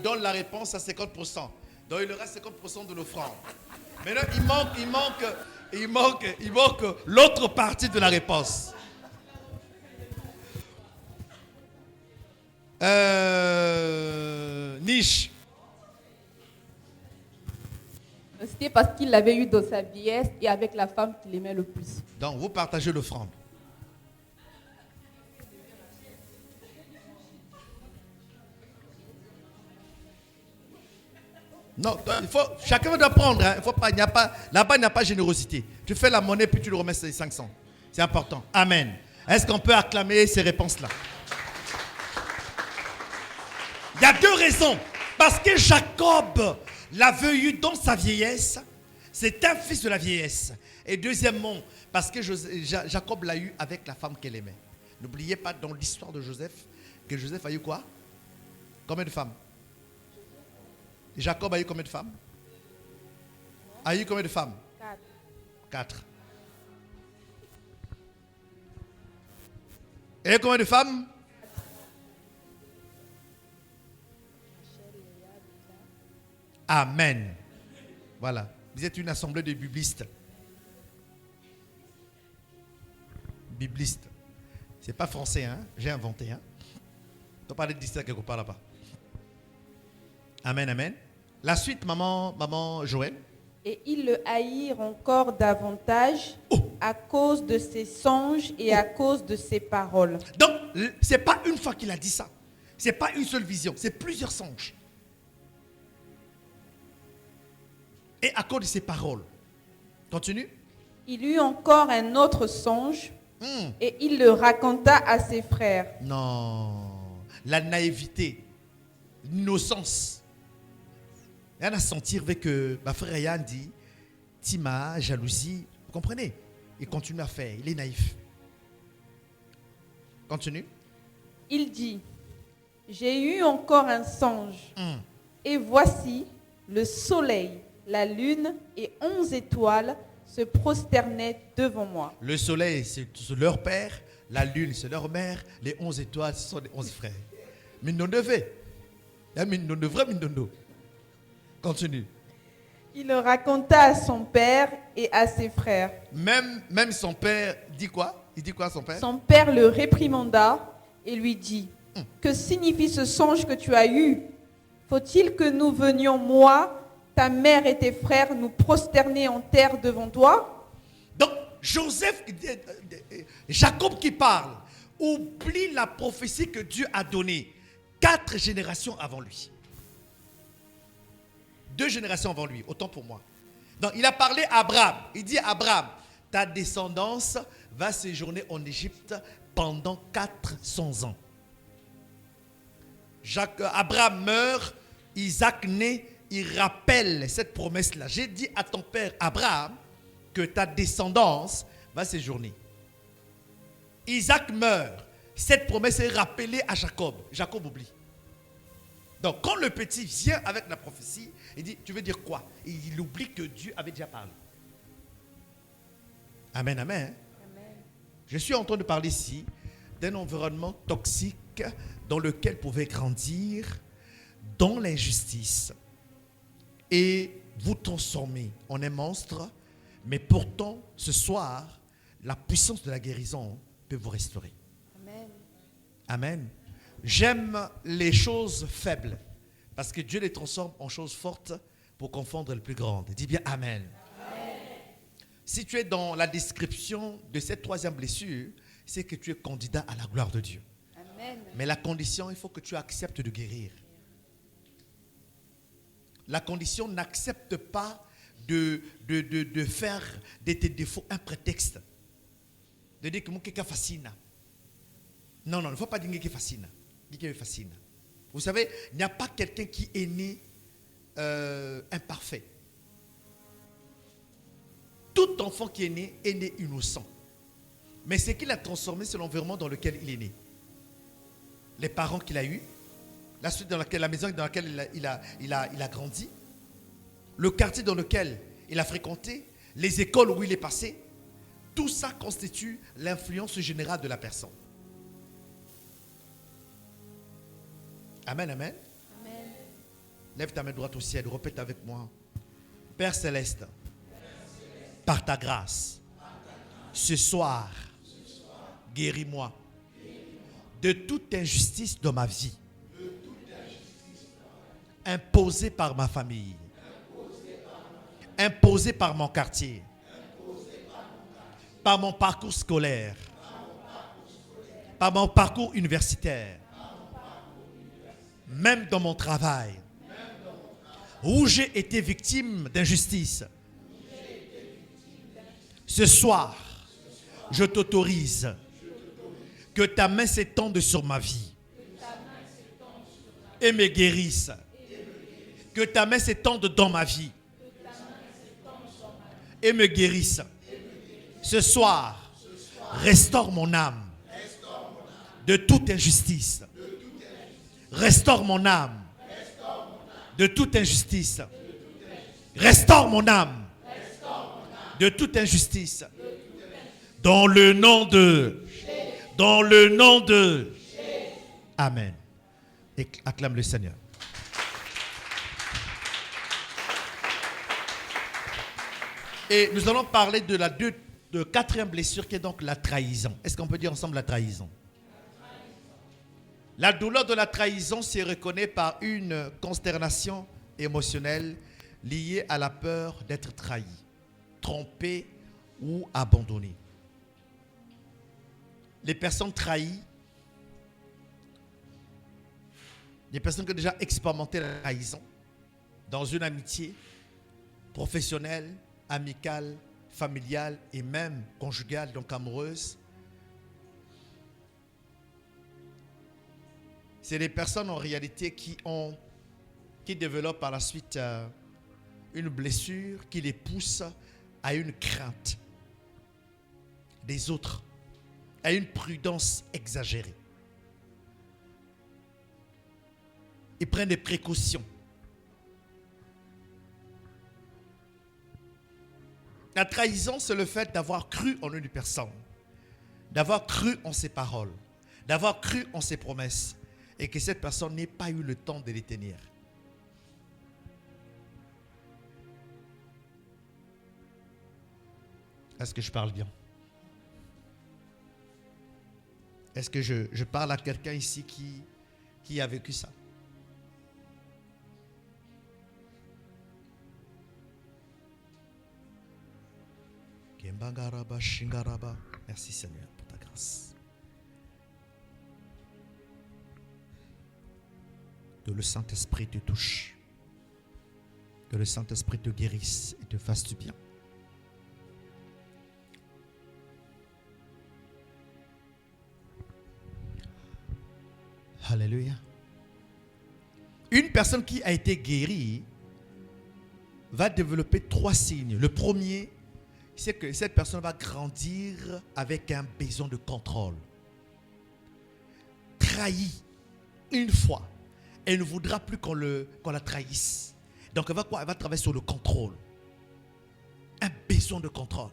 donne la réponse à 50%. Donc il reste 50% de l'offrande. Maintenant il manque l'autre partie de la réponse. Niche. C'était parce qu'il l'avait eu dans sa vieillesse et avec la femme qu'il aimait le plus. Donc vous partagez l'offrande. Non, chacun doit prendre. Hein. Il faut pas, là-bas, il n'y a pas de générosité. Tu fais la monnaie puis tu le remets 500. C'est important. Amen. Est-ce qu'on peut acclamer ces réponses-là? Il y a deux raisons. Parce que Jacob l'avait eu dans sa vieillesse. C'est un fils de la vieillesse. Et deuxièmement, parce que Jacob l'a eu avec la femme qu'elle aimait. N'oubliez pas dans l'histoire de Joseph que Joseph a eu quoi? Combien de femmes? Jacob a eu combien de femmes? A eu combien de femmes? 4. Et combien de femmes? Amen. Voilà. Vous êtes une assemblée de biblistes. Biblistes. C'est pas français, hein? J'ai inventé, hein? On peut parler de ça quelque part là-bas. Amen, amen. La suite, maman Joël. Et ils le haïrent encore davantage à cause de ses songes et à cause de ses paroles. Donc, c'est pas une fois qu'il a dit ça. C'est pas une seule vision, c'est plusieurs songes. Et à cause de ses paroles. Continue. Il eut encore un autre songe et il le raconta à ses frères. Non. La naïveté, l'innocence. Et on a senti que ma frère Yann dit, Tima, jalousie, vous comprenez? Il continue à faire, il est naïf. Continue. Il dit, j'ai eu encore un songe, et voici le soleil, la lune et 11 étoiles se prosternaient devant moi. Le soleil, c'est leur père, la lune, c'est leur mère, les 11 étoiles, ce sont les 11 frères. Mindondo fait. Mindondo, vrai Mindondo. Continue. Il le raconta à son père et à ses frères. Même son père dit quoi? Il dit quoi à son père? Son père le réprimanda et lui dit, que signifie ce songe que tu as eu? Faut-il que nous venions, moi, ta mère et tes frères, nous prosterner en terre devant toi? Donc, Jacob qui parle, oublie la prophétie que Dieu a donnée 4 générations avant lui. 2 générations avant lui, autant pour moi. Donc, il a parlé à Abraham. Il dit à Abraham, ta descendance va séjourner en Égypte pendant 400 ans. Abraham meurt, Isaac naît, il rappelle cette promesse-là. J'ai dit à ton père Abraham que ta descendance va séjourner. Isaac meurt, cette promesse est rappelée à Jacob. Jacob oublie. Donc, quand le petit vient avec la prophétie, il dit, tu veux dire quoi? Il oublie que Dieu avait déjà parlé. Amen, amen. Amen. Je suis en train de parler ici d'un environnement toxique dans lequel pouvait grandir dans l'injustice et vous transformer en un monstre. Mais pourtant, ce soir, la puissance de la guérison peut vous restaurer. Amen. Amen. J'aime les choses faibles parce que Dieu les transforme en choses fortes pour confondre le plus grand. Dis bien Amen. Amen. Si tu es dans la description de cette 3e blessure, c'est que tu es candidat à la gloire de Dieu. Amen. Mais la condition, il faut que tu acceptes de guérir. la condition n'accepte pas de faire de tes défauts un prétexte. De dire que mon keka fascine. Non, il ne faut pas dire que fascine. Dire que fascine. Vous savez, il n'y a pas quelqu'un qui est né imparfait. Tout enfant qui est né innocent. Mais ce qu'il a transformé, c'est l'environnement dans lequel il est né. Les parents qu'il a eus, la maison dans laquelle il a grandi, le quartier dans lequel il a fréquenté, les écoles où il est passé, tout ça constitue l'influence générale de la personne. Amen, amen. Amen. Lève ta main droite au ciel, répète avec moi. Père céleste, par ta grâce, ce soir, guéris-moi de toute injustice dans ma vie, imposée par ma famille, imposée par mon quartier, par mon parcours scolaire, par mon parcours universitaire, même dans mon travail, où j'ai été victime d'injustice. Ce soir, je t'autorise que ta main s'étende sur ma vie et me guérisse. Que ta main s'étende dans ma vie et me guérisse. Ce soir, restaure mon âme de toute injustice. Restaure mon âme de toute injustice. Restaure mon âme de toute injustice. Dans le nom de... Dans le nom de... Amen. Et acclame le Seigneur. Et nous allons parler de la quatrième blessure qui est donc la trahison. Est-ce qu'on peut dire ensemble la trahison? La douleur de la trahison se reconnaît par une consternation émotionnelle liée à la peur d'être trahi, trompé ou abandonné. Les personnes trahies, les personnes qui ont déjà expérimenté la trahison dans une amitié professionnelle, amicale, familiale et même conjugale, donc amoureuse, c'est des personnes en réalité qui développent par la suite une blessure qui les pousse à une crainte des autres, à une prudence exagérée. Ils prennent des précautions. La trahison, c'est le fait d'avoir cru en une personne, d'avoir cru en ses paroles, d'avoir cru en ses promesses, et que cette personne n'ait pas eu le temps de les tenir. Est-ce que je parle bien? Est-ce que je parle à quelqu'un ici qui a vécu ça? Merci Seigneur pour ta grâce. Que le Saint-Esprit te touche. Que le Saint-Esprit te guérisse et te fasse du bien. Alléluia. Une personne qui a été guérie va développer 3 signes. Le premier, c'est que cette personne va grandir avec un besoin de contrôle. Trahi une fois, elle ne voudra plus qu'on la trahisse. Donc elle va quoi? Elle va travailler sur le contrôle. Un besoin de contrôle.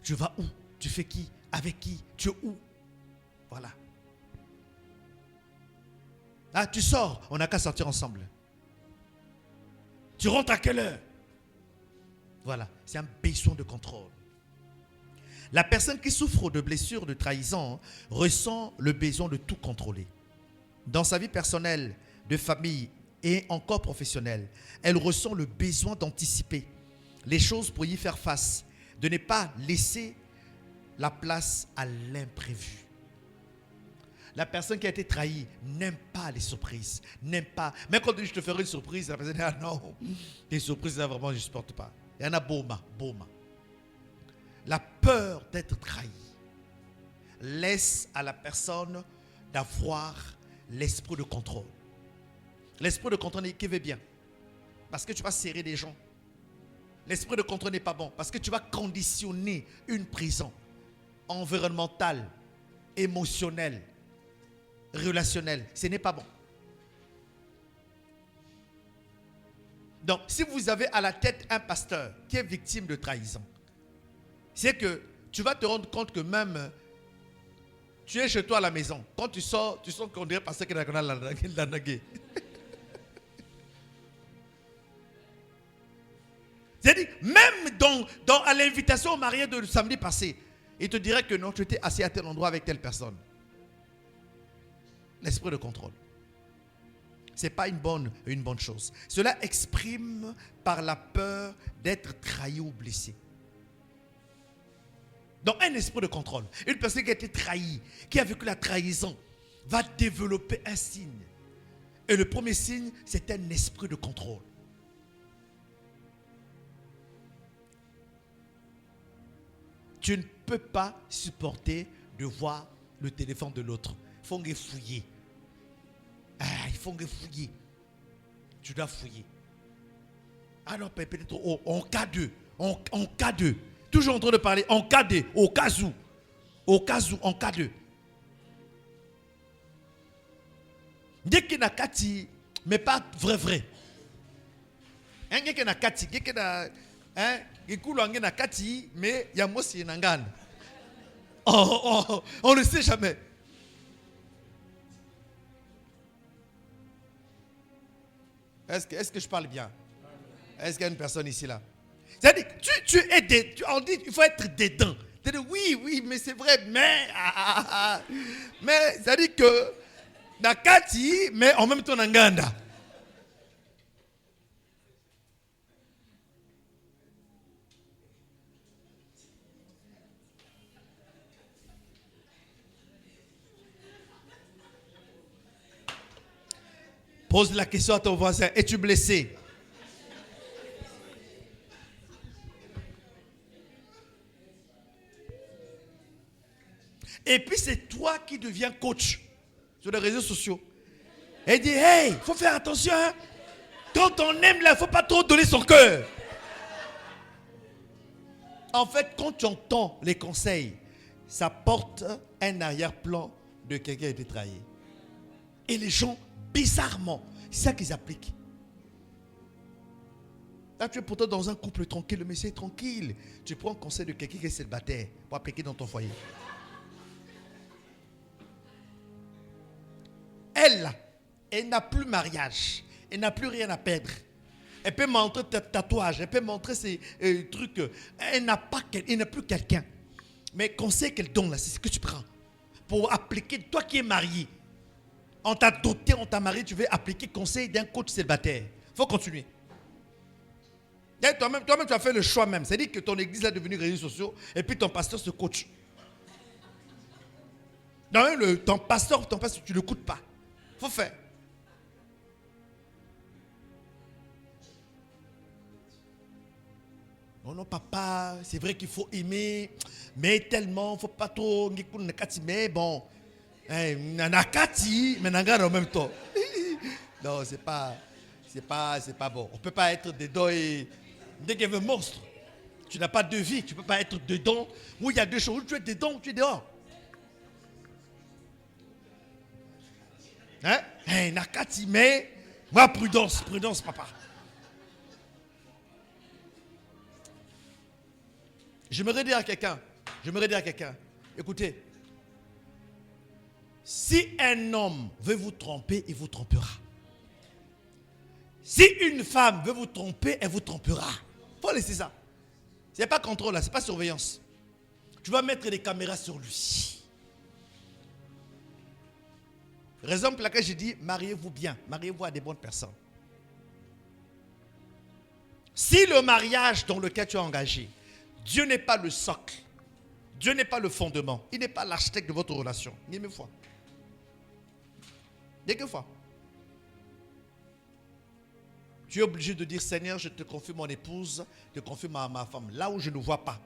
Tu vas où? Tu fais qui? Avec qui? Tu es où? Voilà. Ah, tu sors, on n'a qu'à sortir ensemble. Tu rentres à quelle heure? Voilà, c'est un besoin de contrôle. La personne qui souffre de blessures de trahison ressent le besoin de tout contrôler. Dans sa vie personnelle, de famille et encore professionnelle, elle ressent le besoin d'anticiper les choses pour y faire face, de ne pas laisser la place à l'imprévu. La personne qui a été trahie n'aime pas les surprises. N'aime pas. Même quand je te ferai une surprise, la personne dit, ah non, les surprises là vraiment je ne supporte pas. Il y en a Boma. La peur d'être trahi laisse à la personne d'avoir l'esprit de contrôle. L'esprit de contrôle qui veut bien. Parce que tu vas serrer des gens. L'esprit de contrôle n'est pas bon. Parce que tu vas conditionner une prison environnementale, émotionnelle, relationnelle. Ce n'est pas bon. Donc, si vous avez à la tête un pasteur qui est victime de trahison, c'est que tu vas te rendre compte que même tu es chez toi à la maison. Quand tu sors qu'on dirait pasteur qui est la nague. C'est-à-dire, même à l'invitation au mariage de samedi passé, il te dirait que non, tu étais assis à tel endroit avec telle personne. L'esprit de contrôle. Ce n'est pas une bonne chose. Cela exprime par la peur d'être trahi ou blessé. Donc un esprit de contrôle. Une personne qui a été trahie, qui a vécu la trahison, va développer un signe. Et le premier signe, c'est un esprit de contrôle. Tu ne peux pas supporter de voir le téléphone de l'autre. Il faut fouiller. Il faut fouiller. Tu dois fouiller. Alors peut-être en cas de. En cas de. Toujours en train de parler en cas de. Au cas où. Au cas où. En cas de. Dès qu'il y a kati, mais pas vrai. Dès qu'il y a kati, dès qu'il y a kati, mais il y a mosi nangan. On ne sait jamais. Est-ce que je parle bien? Est-ce qu'il y a une personne ici là? C'est-à-dire, on dit il faut être dedans. C'est-à-dire, oui, mais c'est vrai, mais c'est-à-dire que Nakati, mais en même temps Nanganda. Pose la question à ton voisin, es-tu blessé? Et puis c'est toi qui deviens coach sur les réseaux sociaux. Et dit, hey, il faut faire attention. Hein? Quand on aime là, il ne faut pas trop donner son cœur. En fait, quand tu entends les conseils, ça porte un arrière-plan de quelqu'un qui a été trahi. Et les gens, bizarrement, c'est ça qu'ils appliquent. Là, tu es pourtant dans un couple tranquille, mais c'est tranquille. Tu prends un conseil de quelqu'un qui est célibataire pour appliquer dans ton foyer. Elle n'a plus mariage. Elle n'a plus rien à perdre. Elle peut montrer tes tatouages. Elle peut montrer ses trucs. Elle n'a plus quelqu'un. Mais conseil qu'elle donne là, c'est ce que tu prends. Pour appliquer, toi qui es marié. On t'a doté, on t'a marié, tu veux appliquer conseil d'un coach célibataire. Il faut continuer. Toi-même, tu as fait le choix même. C'est-à-dire que ton église est devenue réseaux sociaux et puis ton pasteur se coach. Non, ton pasteur, tu ne l'écoutes pas. Il faut faire. Non, papa, c'est vrai qu'il faut aimer, mais tellement, il ne faut pas trop. Mais bon, Nakati, mais Nangara en même temps. Non, c'est pas bon. On ne peut pas être dedans et dès qu'il y a un monstre. Tu n'as pas de vie, tu ne peux pas être dedans. Où il y a deux choses, où tu es dedans, où tu es dehors. Nakati, mais moi, prudence, papa. J'aimerais dire à quelqu'un, écoutez, si un homme veut vous tromper, il vous trompera. Si une femme veut vous tromper, elle vous trompera. Il faut laisser ça. Ce n'est pas contrôle, ce n'est pas surveillance. Tu vas mettre des caméras sur lui. Raison pour laquelle je dis, mariez-vous bien, mariez-vous à des bonnes personnes. Si le mariage dans lequel tu es engagé, Dieu n'est pas le socle, Dieu n'est pas le fondement, il n'est pas l'architecte de votre relation, ni une fois. Quelquefois. Tu es obligé de dire, Seigneur, je te confie mon épouse, je te confie ma femme. Là où je ne vois pas.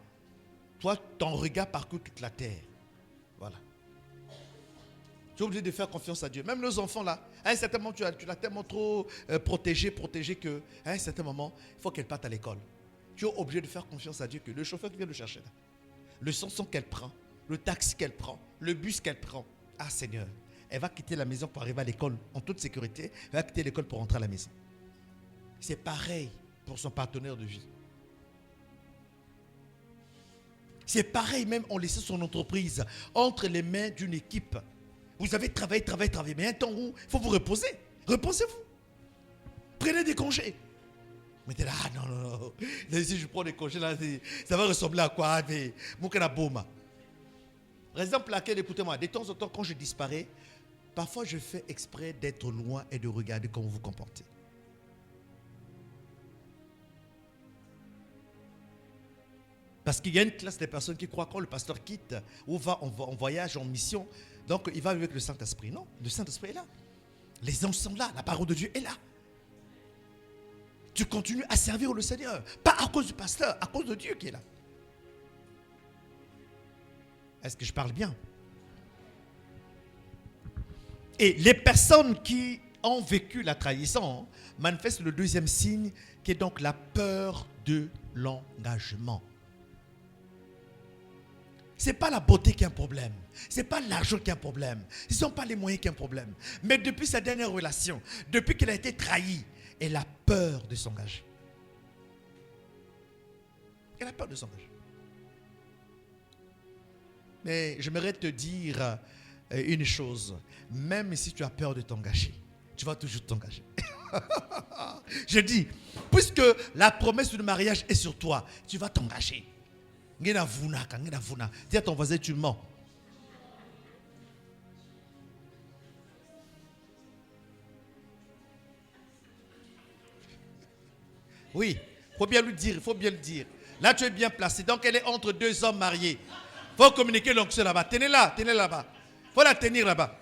Toi, ton regard parcourt toute la terre. Voilà. Tu es obligé de faire confiance à Dieu. Même nos enfants là, à un certain moment, tu l'as tellement trop protégé que, à un certain moment, il faut qu'elle parte à l'école. Tu es obligé de faire confiance à Dieu que le chauffeur qui vient le chercher là, le chanson qu'elle prend, le taxi qu'elle prend, le bus qu'elle prend. Ah Seigneur, elle va quitter la maison pour arriver à l'école en toute sécurité. Elle va quitter l'école pour rentrer à la maison. C'est pareil pour son partenaire de vie. C'est pareil même en laissant son entreprise entre les mains d'une équipe. Vous avez travaillé, mais un temps où il faut vous reposer. Reposez-vous. Prenez des congés. Mais t'es là, non. Si je prends des congés, là, ça va ressembler à quoi? Par exemple, laquelle, écoutez-moi, de temps en temps, quand je disparais, parfois je fais exprès d'être loin et de regarder comment vous vous comportez. Parce qu'il y a une classe de personnes qui croient que quand le pasteur quitte ou va en voyage, en mission, donc il va avec le Saint-Esprit. Non, le Saint-Esprit est là. Les anges sont là, la parole de Dieu est là. Tu continues à servir le Seigneur. Pas à cause du pasteur, à cause de Dieu qui est là. Est-ce que je parle bien? Et les personnes qui ont vécu la trahison manifestent le deuxième signe qui est donc la peur de l'engagement. Ce n'est pas la beauté qui est un problème. Ce n'est pas l'argent qui est un problème. Ce ne sont pas les moyens qui est un problème. Mais depuis sa dernière relation, depuis qu'elle a été trahie, elle a peur de s'engager. Elle a peur de s'engager. Mais j'aimerais te dire une chose. Même si tu as peur de t'engager, tu vas toujours t'engager. Je dis, puisque la promesse du mariage est sur toi, tu vas t'engager. Dis à ton voisin, tu mens. Oui, il faut bien lui dire, il faut bien le dire. Là, tu es bien placé. Donc, elle est entre deux hommes mariés. Il faut communiquer l'onction là-bas. Tenez-la là-bas. Il faut la tenir là-bas.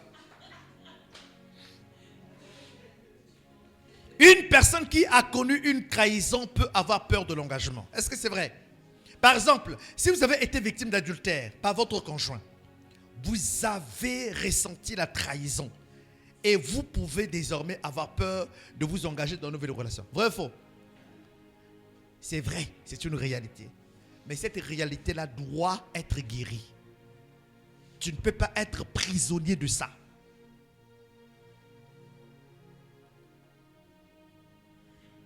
Une personne qui a connu une trahison peut avoir peur de l'engagement. Est-ce que c'est vrai? Par exemple, si vous avez été victime d'adultère par votre conjoint, vous avez ressenti la trahison et vous pouvez désormais avoir peur de vous engager dans une nouvelle relation. Vrai ou faux? C'est vrai, c'est une réalité. Mais cette réalité-là doit être guérie. Tu ne peux pas être prisonnier de ça.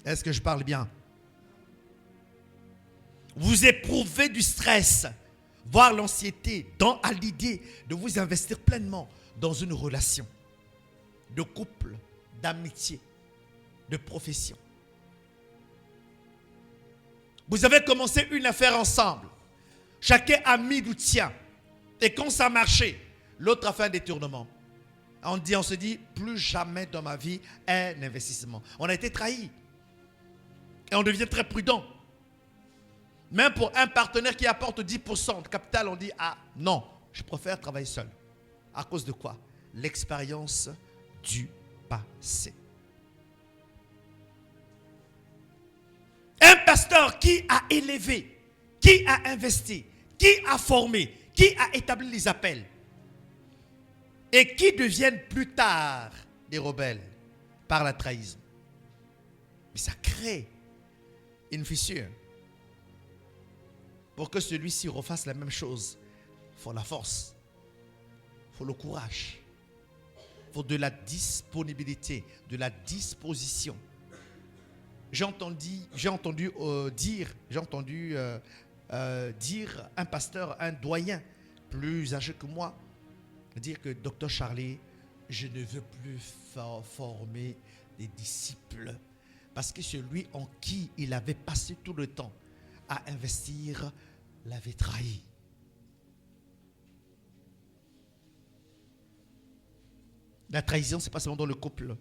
Est-ce que je parle bien? Vous éprouvez du stress, voire l'anxiété, à l'idée de vous investir pleinement dans une relation de couple, d'amitié, de profession. Vous avez commencé une affaire ensemble. Chacun a mis du tien. Et quand ça a marché, l'autre a fait un détournement. On se dit, plus jamais dans ma vie un investissement. On a été trahi. Et on devient très prudent. Même pour un partenaire qui apporte 10% de capital, on dit, ah non, je préfère travailler seul. À cause de quoi? L'expérience du passé. Un pasteur qui a élevé, qui a investi, qui a formé, qui a établi les appels et qui deviennent plus tard des rebelles par la trahison. Mais ça crée une fissure. Pour que celui-ci refasse la même chose, il faut la force, il faut le courage, il faut de la disponibilité, de la disposition. J'ai entendu dire un pasteur, un doyen plus âgé que moi, dire que Dr Charlie, je ne veux plus former des disciples parce que celui en qui il avait passé tout le temps à investir l'avait trahi. La trahison, ce n'est pas seulement dans le couple.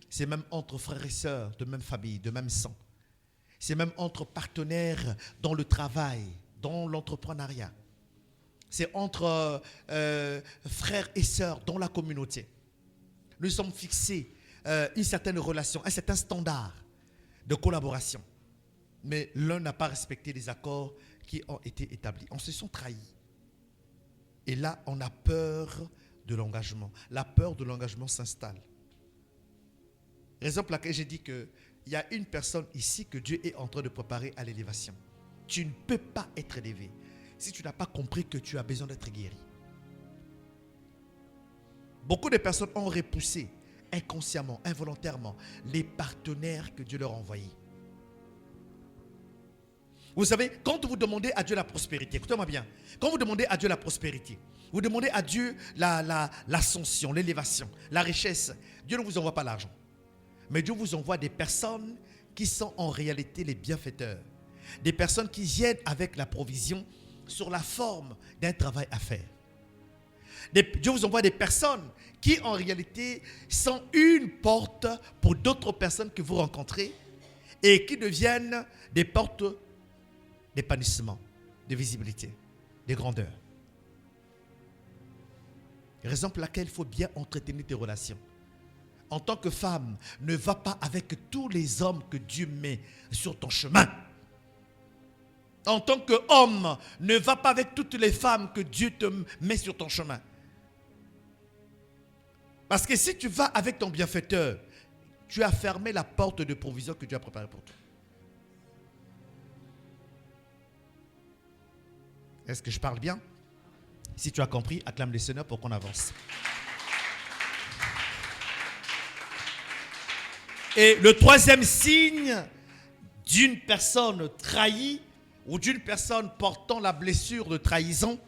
C'est même entre frères et sœurs de même famille, de même sang. C'est même entre partenaires dans le travail, dans l'entrepreneuriat. C'est entre frères et sœurs dans la communauté. nous sommes fixés une certaine relation, un certain standard de collaboration. Mais l'un n'a pas respecté les accords qui ont été établis. On se sent trahis. Et là, on a peur de l'engagement. La peur de l'engagement s'installe. Raison pour laquelle j'ai dit qu'il y a une personne ici que Dieu est en train de préparer à l'élévation. Tu ne peux pas être élevé si tu n'as pas compris que tu as besoin d'être guéri. Beaucoup de personnes ont repoussé inconsciemment, involontairement, les partenaires que Dieu leur a envoyés. Vous savez, quand vous demandez à Dieu la prospérité, écoutez-moi bien, quand vous demandez à Dieu la prospérité, vous demandez à Dieu l'ascension, l'élévation, la richesse, Dieu ne vous envoie pas l'argent. Mais Dieu vous envoie des personnes qui sont en réalité les bienfaiteurs. Des personnes qui viennent avec la provision sur la forme d'un travail à faire. Dieu vous envoie des personnes qui en réalité sont une porte pour d'autres personnes que vous rencontrez et qui deviennent des portes d'épanouissement, de visibilité, de grandeur. Raison pour laquelle il faut bien entretenir tes relations. En tant que femme, ne va pas avec tous les hommes que Dieu met sur ton chemin. En tant qu'homme, ne va pas avec toutes les femmes que Dieu te met sur ton chemin. Parce que si tu vas avec ton bienfaiteur, tu as fermé la porte de provision que Dieu a préparée pour toi. Est-ce que je parle bien? Si tu as compris, acclame le Seigneur pour qu'on avance. Et le troisième signe d'une personne trahie ou d'une personne portant la blessure de trahison,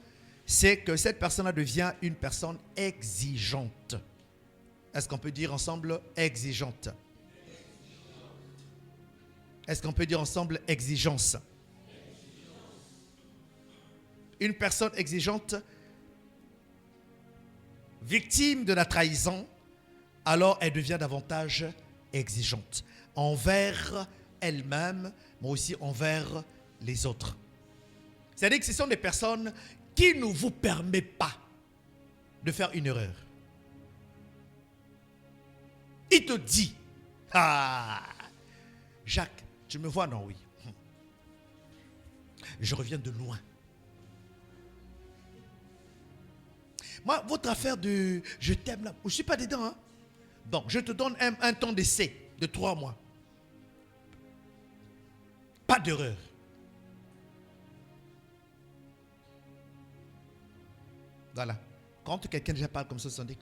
c'est que cette personne devient une personne exigeante. Est-ce qu'on peut dire ensemble exigeante? Est-ce qu'on peut dire ensemble exigence? Une personne exigeante, victime de la trahison, alors elle devient davantage exigeante envers elle-même, mais aussi envers les autres. C'est-à-dire que ce sont des personnes qui ne vous permettent pas de faire une erreur. Il te dit, Jacques, tu me vois? Non, oui. Je reviens de loin. Moi, votre affaire de je t'aime là, je ne suis pas dedans. Hein? Donc, je te donne un temps d'essai de 3 mois. Pas d'erreur. Voilà. Quand quelqu'un déjà parle comme ça, on dit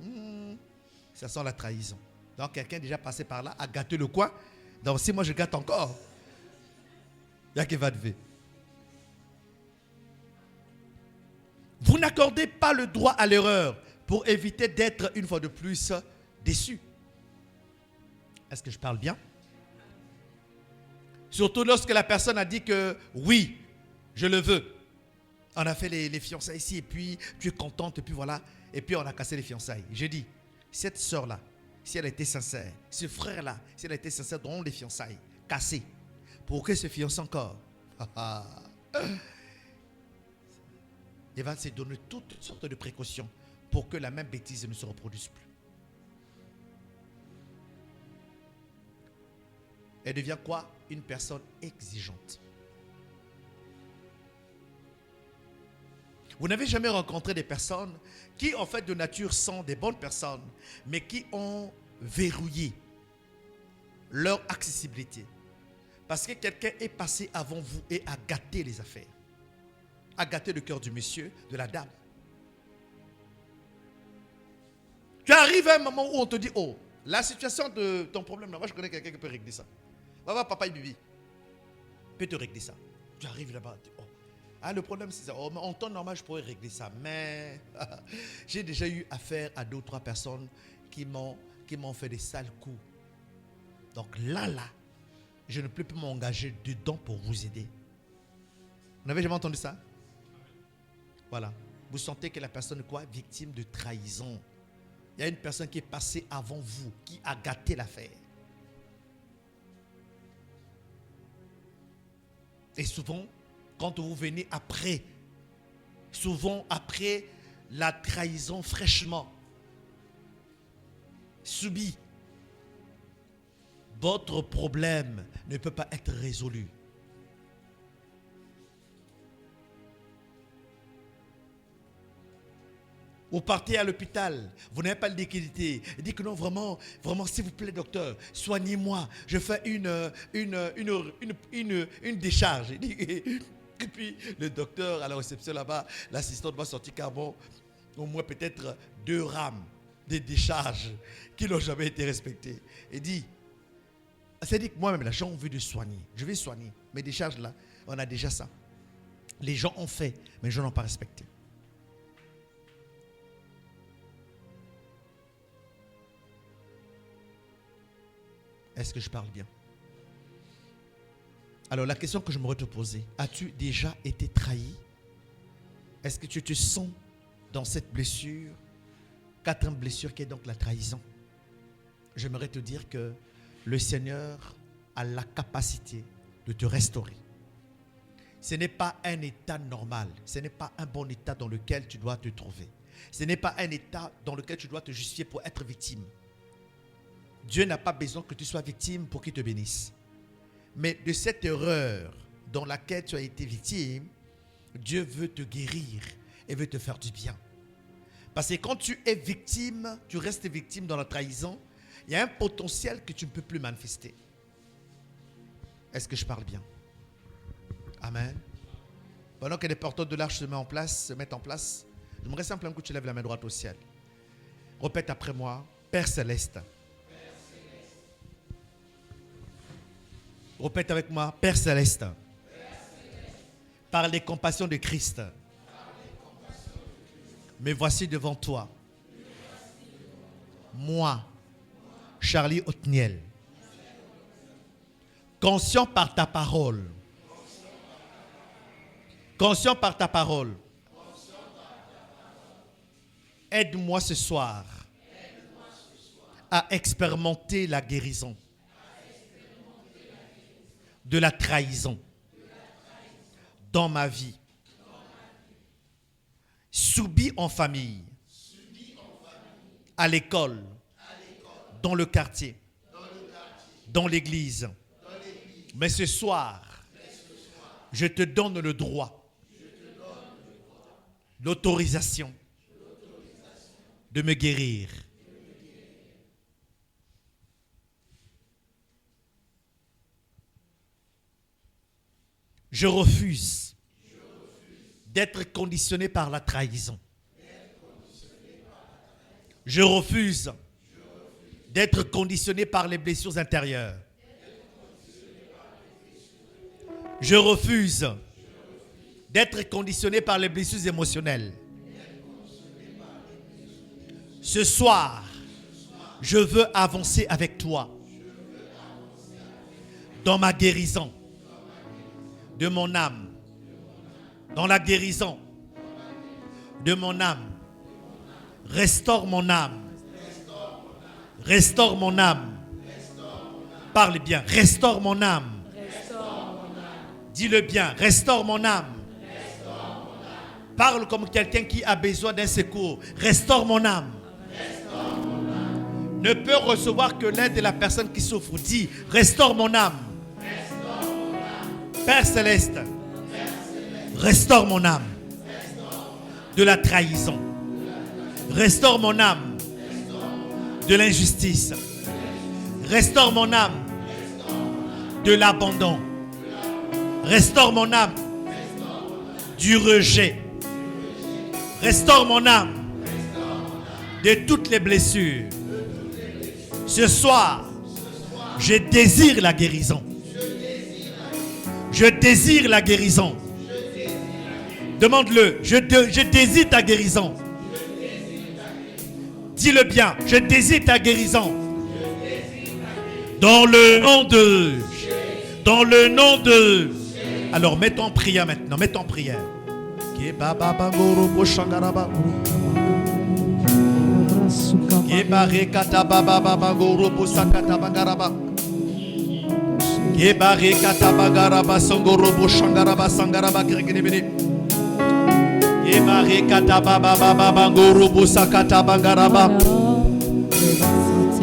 ça sent la trahison. Donc, quelqu'un déjà passé par là a gâté le coin. Donc, si moi je gâte encore, il y a qui va lever. Vous n'accordez pas le droit à l'erreur pour éviter d'être une fois de plus déçu. Est-ce que je parle bien? Surtout lorsque la personne a dit que oui, je le veux. On a fait les fiançailles ici et puis tu es contente et puis voilà. Et puis on a cassé les fiançailles. J'ai dit, cette soeur-là, si elle était sincère, ce frère-là, si elle était sincère dans les fiançailles, cassées, pour que se fiance encore. Il va se donner toutes sortes de précautions pour que la même bêtise ne se reproduise plus. Elle devient quoi? Une personne exigeante. Vous n'avez jamais rencontré des personnes qui, en fait, de nature, sont des bonnes personnes, mais qui ont verrouillé leur accessibilité. Parce que quelqu'un est passé avant vous et a gâté les affaires. A gâté le cœur du monsieur, de la dame. Tu arrives à un moment où on te dit, oh, la situation de ton problème, là, moi je connais quelqu'un qui peut régler ça. Va voir papa et bibi. Peut te régler ça. Tu arrives là-bas, tu dis, oh, le problème c'est ça. Oh, en temps normal, je pourrais régler ça. Mais j'ai déjà eu affaire à 2 ou 3 personnes qui m'ont fait des sales coups. Donc là, je ne peux plus m'engager dedans pour vous aider. Vous n'avez jamais entendu ça? Voilà. Vous sentez que la personne est quoi? Victime de trahison. Il y a une personne qui est passée avant vous, qui a gâté l'affaire. Et souvent, quand vous venez après, souvent après la trahison fraîchement, subis, votre problème ne peut pas être résolu. Vous partez à l'hôpital, vous n'avez pas de liquidité. Il dit que non, vraiment, s'il vous plaît, docteur, soignez-moi. Je fais une décharge. Et puis, le docteur, à la réception là-bas, l'assistante va sortir car bon, au moins peut-être 2 rames de décharges qui n'ont jamais été respectées. Il dit, c'est-à-dire que moi-même, là, j'ai envie de soigner. Je vais soigner. Mais des décharges là, on a déjà ça. Les gens ont fait, mais les gens n'ont pas respecté. Est-ce que je parle bien? Alors la question que je me te poser, as-tu déjà été trahi? Est-ce que tu te sens dans cette blessure, 4e blessure qui est donc la trahison? J'aimerais te dire que le Seigneur a la capacité de te restaurer. Ce n'est pas un état normal, ce n'est pas un bon état dans lequel tu dois te trouver. Ce n'est pas un état dans lequel tu dois te justifier pour être victime. Dieu n'a pas besoin que tu sois victime pour qu'il te bénisse. Mais de cette erreur dans laquelle tu as été victime, Dieu veut te guérir et veut te faire du bien. Parce que quand tu es victime, tu restes victime dans la trahison, il y a un potentiel que tu ne peux plus manifester. Est-ce que je parle bien? Amen. Pendant que les porteurs de l'arche se mettent en place, j'aimerais simplement que tu lèves la main droite au ciel. Répète après moi, Père Céleste. Répète avec moi, Père Céleste. Par les compassions de Christ, me voici devant toi. Moi, Charlie Otniel, conscient par ta parole, aide-moi ce soir à expérimenter la guérison de la trahison dans ma vie, subie en famille, à l'école, dans le quartier, dans l'église. Mais ce soir, je te donne le droit, l'autorisation de me guérir. Je refuse d'être conditionné par la trahison. Je refuse d'être conditionné par les blessures intérieures. Je refuse d'être conditionné par les blessures émotionnelles. Ce soir, je veux avancer avec toi dans ma guérison de mon âme, dans la guérison de mon âme. Restaure mon âme. Restaure mon âme. Parle bien. Restaure mon âme. Dis-le bien. Restaure mon âme. Parle comme quelqu'un qui a besoin d'un secours. Restaure mon âme. Ne peut recevoir que l'aide de la personne qui souffre. Dis, restaure mon âme. Père Céleste, restaure mon âme de la trahison. Restaure mon âme de l'injustice. Restaure mon âme de l'abandon. Restaure mon âme du rejet. Restaure mon âme de toutes les blessures. Ce soir, je désire la guérison. Je désire la guérison. Demande-le. Je désire ta guérison. Dis-le bien. Je désire ta guérison. Dans le nom de... Dans le nom de... Alors, mets en prière maintenant. Mets en prière. Gebare katabagaraba songorobo shangaraba sangaraba gregenebene. Gebare katababa baba ngorobo sakatabagaraba.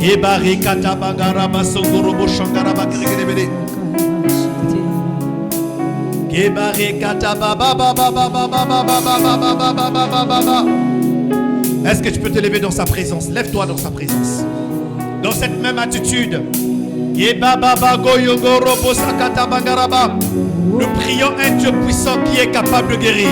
Ebarikata bangaraba songorobo shangaraba kirigedebede. Ebarikata baba baba baba baba baba baba baba baba. Est-ce que tu peux te lever dans sa présence? Lève-toi dans sa présence. Dans cette même attitude. Nous prions un Dieu puissant qui est capable de guérir.